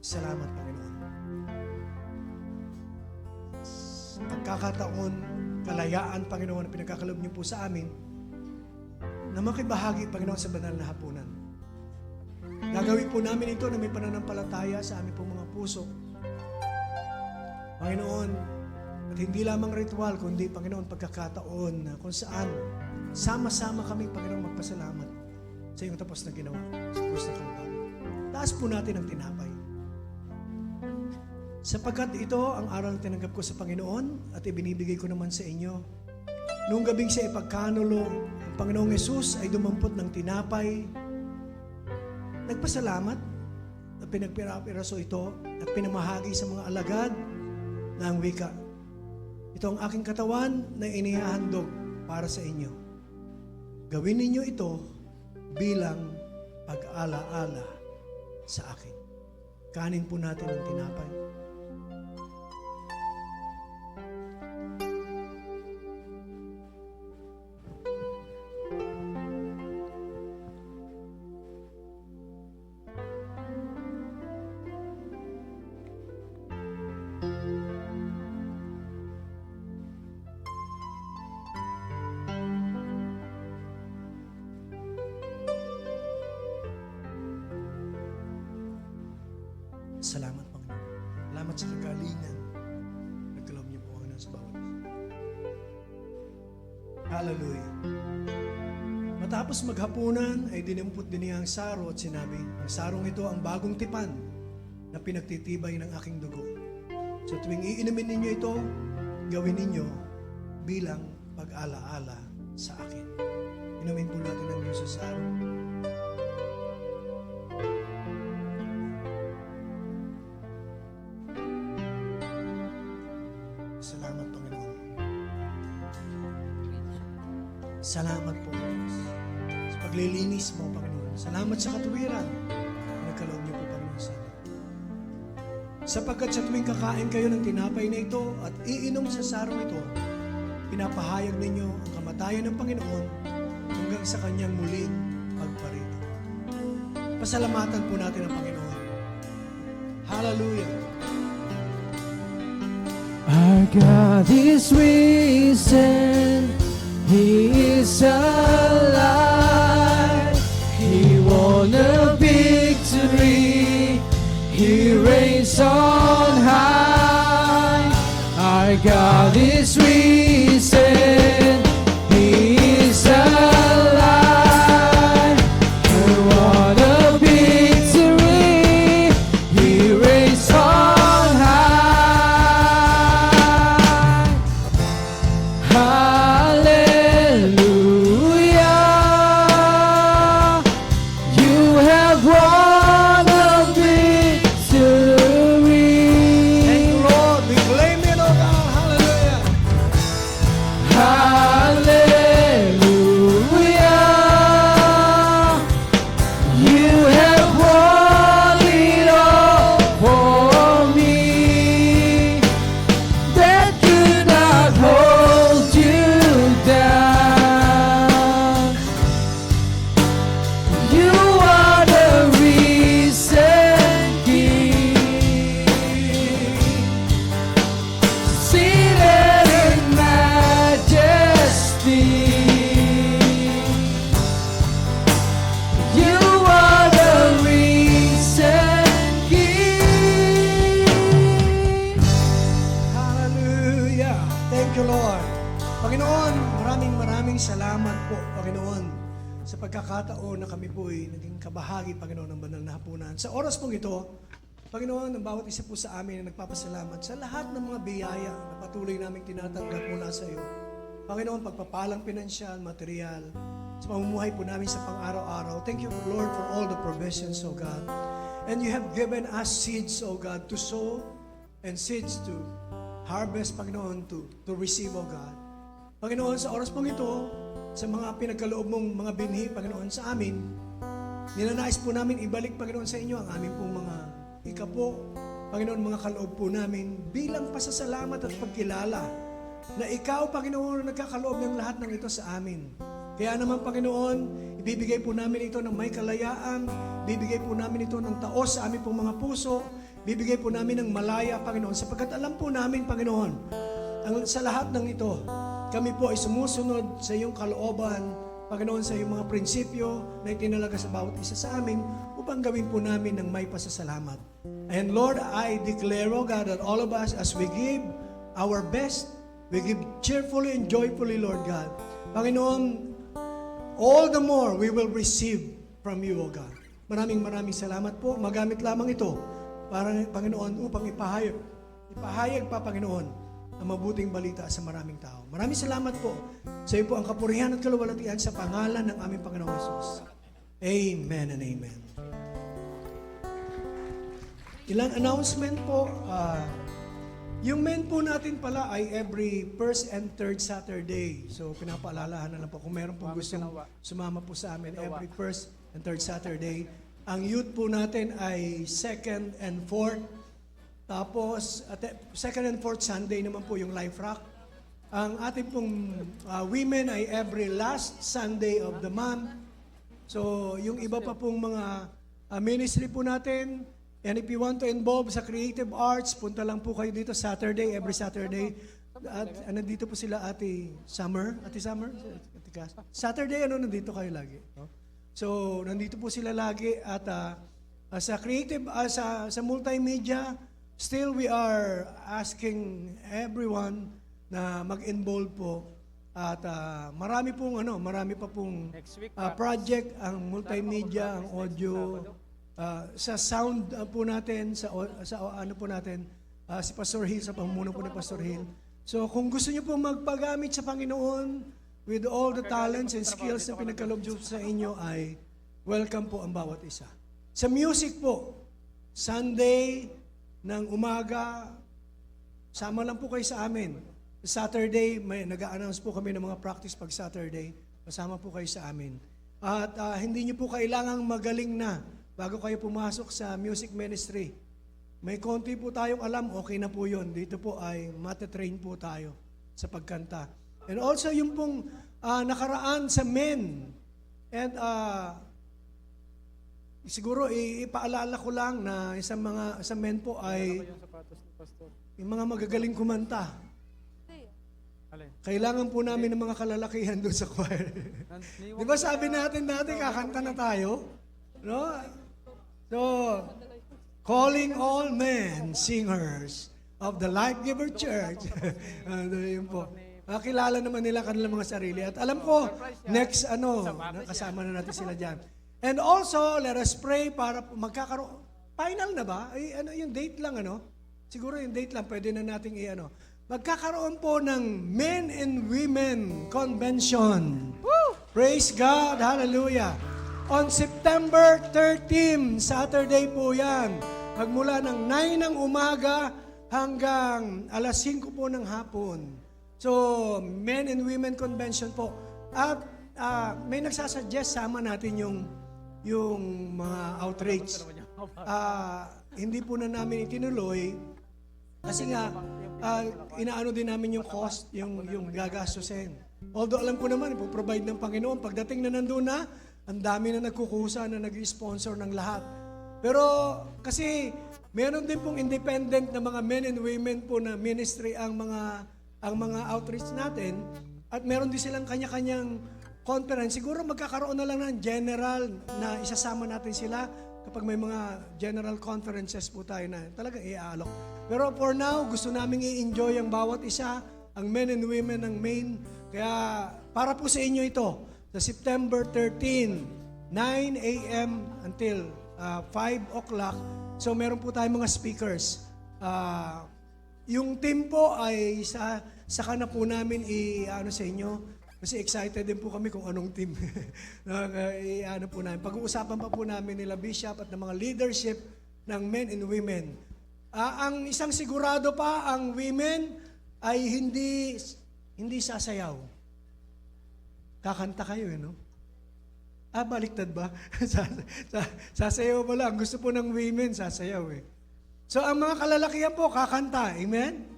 Salamat, Panginoon. Pagkakataon, kalayaan, Panginoon, na pinagkakalob niyo po sa amin, na makibahagi, Panginoon, sa banal na hapunan. Gagawin po namin ito na may pananampalataya sa aming pong mga puso. Panginoon, at hindi lamang ritual, kundi, Panginoon, pagkakataon na kung saan sama-sama kami, Panginoon, magpasalamat sa iyong tapos na ginawa sa krus ng Kalbaryo. Taas po natin ang tinapay. Sapagkat ito ang aral na tinanggap ko sa Panginoon at ibinibigay ko naman sa inyo. Noong gabing siya ipagkanulo, ang Panginoong Yesus ay dumampot ng tinapay, nagpasalamat at pinagpiraso ito at pinamahagi sa mga alagad na ang wika. Ito ang aking katawan na inihahandog para sa inyo. Gawin ninyo ito bilang pag-ala-ala sa akin. Kanin po natin ang tinapay. Salamat, Panginoon. Salamat sa kagalingan. Nagkaloob niyo po, Panginoon, sa bawat isa. Hallelujah. Matapos maghapunan ay dinimpot din niya ang saro at sinabi, ang sarong ito ang bagong tipan na pinagtitibay ng aking dugo. So tuwing iinumin ninyo ito, gawin ninyo bilang pag-alaala sa akin. Inumin po natin ang Diyos sa saro. Salamat, Panginoon. Salamat po, Diyos, sa paglilinis mo, Panginoon. Salamat sa katuwiran na nagkaloob niyo po, Panginoon, sa amin. Sapagkat sa tuwing kakain kayo ng tinapay na ito at iinom sa sarong ito, pinapahayag ninyo ang kamatayan ng Panginoon hanggang sa kanyang muling pagparito. Pasalamatan po natin ang Panginoon. Hallelujah. Our God is risen, He is alive, He won a victory, He reigns on high. Our God is risen, He is alive, He won a victory, He reigns on high. Hallelujah, you have won a victory. Thank you, Lord. We claim it, O God. Hallelujah. Hallelujah, you have won it all for me. That could not hold you down. You are the risen King, seated in majesty. You are the risen King. Hallelujah. Thank you, Lord. Panginoon, maraming salamat po, Panginoon, sa pagkakataon na kami po ay naging kabahagi, Panginoon, ng banal na hapunan. Sa oras pong ito, Panginoon, ang bawat isa po sa amin na nagpapasalamat sa lahat ng mga biyaya na patuloy namin tinatanggap mula sa iyo. Panginoon, pagpapalang pinansyal, material, sa pamumuhay po namin sa pang-araw-araw. Thank you, Lord, for all the provisions, O God. And you have given us seeds, O God, to sow and seeds to harvest, Panginoon, to receive, O God. Panginoon, sa oras pong ito, sa mga pinagkaloob mong mga binhi, Panginoon, sa amin, ninanais po namin ibalik, Panginoon, sa inyo ang aming pong mga ikapo, Panginoon, mga kaloob po namin bilang pasasalamat at pagkilala na ikaw, Panginoon, nagkakaloob ng lahat ng ito sa amin. Kaya naman, Panginoon, ibibigay po namin ito ng may kalayaan, bibigay po namin ito ng taos sa aming pong mga puso, bibigay po namin ng malaya, Panginoon, sapagkat alam po namin, Panginoon, sa lahat ng ito, kami po ay sumusunod sa iyong kalooban, Panginoon, sa iyong mga prinsipyo na itinalaga sa bawat isa sa amin upang gawin po namin ng may pasasalamat. And Lord, I declare, O God, that all of us, as we give our best, we give cheerfully and joyfully, Lord God. Panginoon, all the more we will receive from you, O God. Maraming salamat po. Magamit lamang ito para, Panginoon, upang ipahayag pa, Panginoon, ang mabuting balita sa maraming tao. Maraming salamat po. Sa iyo po ang kapurihan at kaluwalhatian sa pangalan ng aming Panginoong Hesus. Amen and amen. Ilang announcement po. Yung men po natin pala ay every first and third Saturday. So pinapaalalahan na lang po kung meron po gusto sumama po sa amin every first and third Saturday. Ang youth po natin ay second and fourth. Tapos, second and fourth Sunday naman po yung Life Rock. Ang ating pong women ay every last Sunday of the month. So, yung iba pa pong mga ministry po natin, and if you want to involve sa creative arts, punta lang po kayo dito Saturday, every Saturday. At nandito po sila Ate Summer. Saturday, nandito kayo lagi. No? So, nandito po sila lagi at Sa creative, sa multimedia, still we are asking everyone na mag-involve po. At marami pa pong Next week, project, ang multimedia, ang audio, sa sound po natin, si Pastor Hill, sa pamuno po ni Pastor Hill. So kung gusto niyo po magpagamit sa Panginoon with all the talents and skills na pinagkaloob Diyos sa inyo, ay welcome po ang bawat isa. Sa music po, Sunday ng umaga, sama lang po kayo sa amin. Saturday, may nag-a-announce po kami ng mga practice pag Saturday. Kasama po kayo sa amin. At hindi niyo po kailangang magaling na bago kayo pumasok sa music ministry. May konti po tayong alam, okay na po yun. Dito po ay matatrain po tayo sa pagkanta. And also yung pong nakaraan sa men. And siguro ipaalala ko lang na sa men po ay yung sapatos ni Pastor. yung mga magagaling kumanta. Alin? Kailangan po namin ng mga kalalakihan doon sa choir. Di ba sabi natin dati, kakanta na tayo? No? So, calling all men singers of the Life Giver Church. Yun po. Kilala naman nila kanilang mga sarili. At alam ko, next kasama na natin sila dyan. And also, let us pray para magkakaroon. Final na ba? Ay, yung date lang, Siguro yung date lang, pwede na nating Magkakaroon po ng Men and Women Convention. Woo! Praise God! Hallelujah! On September 13, Saturday po yan. Magmula ng 9 ng umaga hanggang alas 5 po ng hapon. So, Men and Women Convention po. At may nagsasuggest, sama natin yung mga outreach. Hindi po na namin itinuloy kasi nga, inaano din namin yung cost, yung gagastusin. Although alam ko naman, ipoprovide ng Panginoon. Pagdating na nandun na, ang dami na nagkukusa na nag-sponsor ng lahat. Pero kasi meron din pong independent na mga men and women po na ministry ang mga outreach natin. At meron din silang kanya-kanyang conference. Siguro magkakaroon na lang ng general na isasama natin sila kapag may mga general conferences po tayo na talagang iaalok. Pero for now, gusto namin i-enjoy ang bawat isa, ang men and women ng main. Kaya para po sa inyo ito, sa September 13, 9 a.m. until 5 o'clock. So meron po tayong mga speakers. Yung team po ay saka na po namin i-ano sa inyo. Kasi excited din po kami kung anong team. Po namin. Pag-uusapan pa po namin nila Bishop at ng mga leadership ng men and women. Ang isang sigurado pa, ang women ay hindi sasayaw. Kakanta kayo, no? Baliktad ba? Sasayaw ba lang? Gusto po ng women, sasayaw eh. So, ang mga kalalakihan po, kakanta. Amen?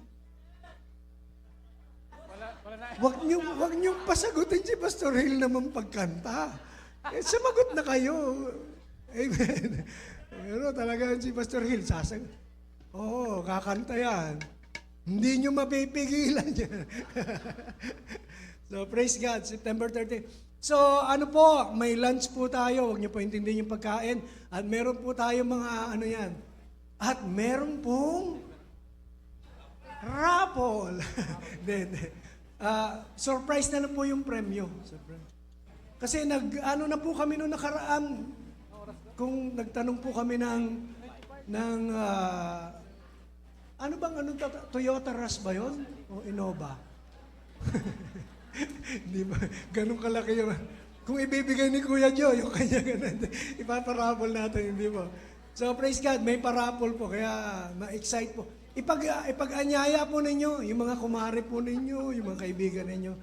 Wag niyong pasagutin si Pastor Hill naman pagkanta. Sumagot na kayo. Amen. Pero talaga si Pastor Hill, kakanta yan. Hindi niyo mapipigilan yan. So, praise God, September 13. So, may lunch po tayo. Huwag niyo po intindihin yung pagkain. At meron po tayo mga yan. At meron pong raffle. Surprise na po yung premyo. Kasi na po kami noong nakaraan. Kung nagtanong po kami ng Toyota Rush ba yun? O Innova? Hindi ba? Ganun kalaki yun. Kung ibibigay ni Kuya Joe, yung kanya ganun, ipaparapol natin, hindi ba? So praise God, may parapol po, kaya ma-excite po. Ipag-anyaya po ninyo, yung mga kumare po ninyo, yung mga kaibigan ninyo.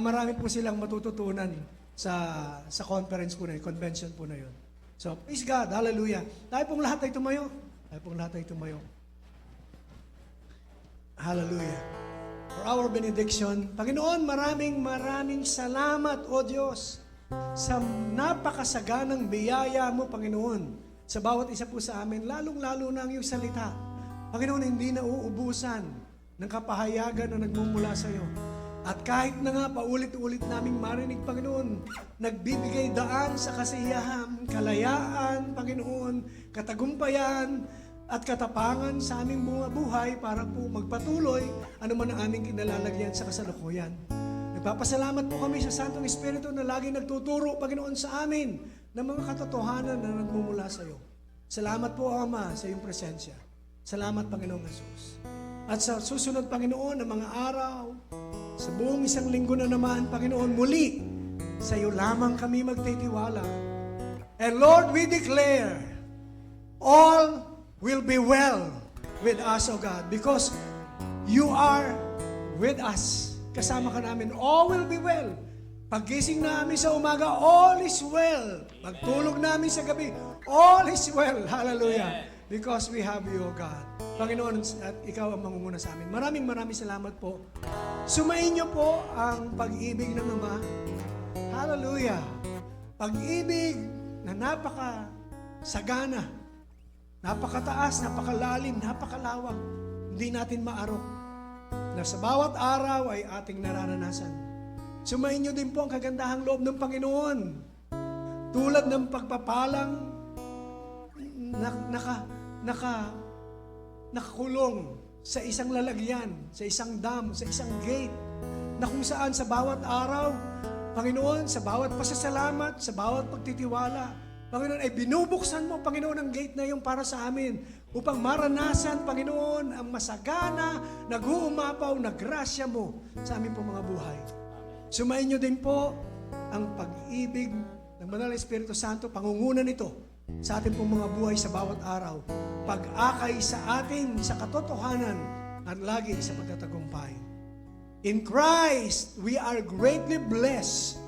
Marami po silang matututunan sa conference po na yun, convention po na yun. So, praise God, hallelujah. Tayo pong lahat ay tumayo. Hallelujah. For our benediction, Panginoon, maraming salamat, O Diyos, sa napakasaganang biyaya mo, Panginoon, sa bawat isa po sa amin, lalong-lalo na ang iyong salita. Panginoon, hindi na uubusan ng kapahayagan na nagmumula sa iyo. At kahit na nga paulit-ulit naming marinig, Panginoon, nagbibigay daan sa kasiyahan, kalayaan, Panginoon, katagumpayan, at katapangan sa aming mga buhay para po magpatuloy ano man ang aming kinalalagyan sa kasalukuyan. Nagpapasalamat po kami sa Santong Espiritu na lagi nagtuturo, Panginoon, sa amin ng mga katotohanan na nagmumula sa iyo. Salamat po, Ama, sa iyong presensya. Salamat, Panginoong Jesus. At sa susunod, Panginoon, ng mga araw, sa buong isang linggo na naman, Panginoon, muli, sa iyo lamang kami magtitiwala. And Lord, we declare, all will be well with us, O God, because you are with us. Kasama ka namin, all will be well. Paggising namin sa umaga, all is well. Pagtulog namin sa gabi, all is well. Hallelujah. Because we have you, O God. Panginoon, at ikaw ang mangunguna sa amin. Maraming salamat po. Sumayin niyo po ang pag-ibig ng Ama. Hallelujah. Pag-ibig na napaka-sagana, napakataas, napakalalim, napakalawak. Hindi natin maarok. Na sa bawat araw ay ating nararanasan. Sumayin niyo din po ang kagandahang loob ng Panginoon. Tulad ng pagpapalang nakakulong sa isang lalagyan, sa isang dam, sa isang gate, na kung saan sa bawat araw, Panginoon, sa bawat pasasalamat, sa bawat pagtitiwala, Panginoon, ay binubuksan mo, Panginoon, ang gate na yung para sa amin upang maranasan, Panginoon, ang masagana, nag-uumapaw na grasya mo sa aming pong mga buhay. Sumayin niyo din po ang pag-ibig ng Banal na Espiritu Santo, pangungunan nito sa ating pong mga buhay sa bawat araw. Pag-akay sa atin sa katotohanan at lagi sa pagtatagumpay. In Christ, we are greatly blessed.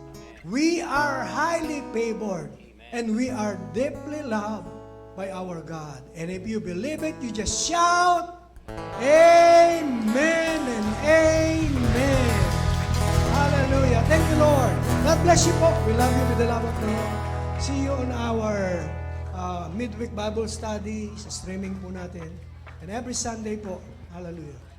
We are highly favored. And we are deeply loved by our God. And if you believe it, you just shout, Amen and Amen. Hallelujah. Thank you, Lord. God bless you po. We love you with the love of the Lord. See you on our midweek Bible study sa streaming po natin. And every Sunday po. Hallelujah.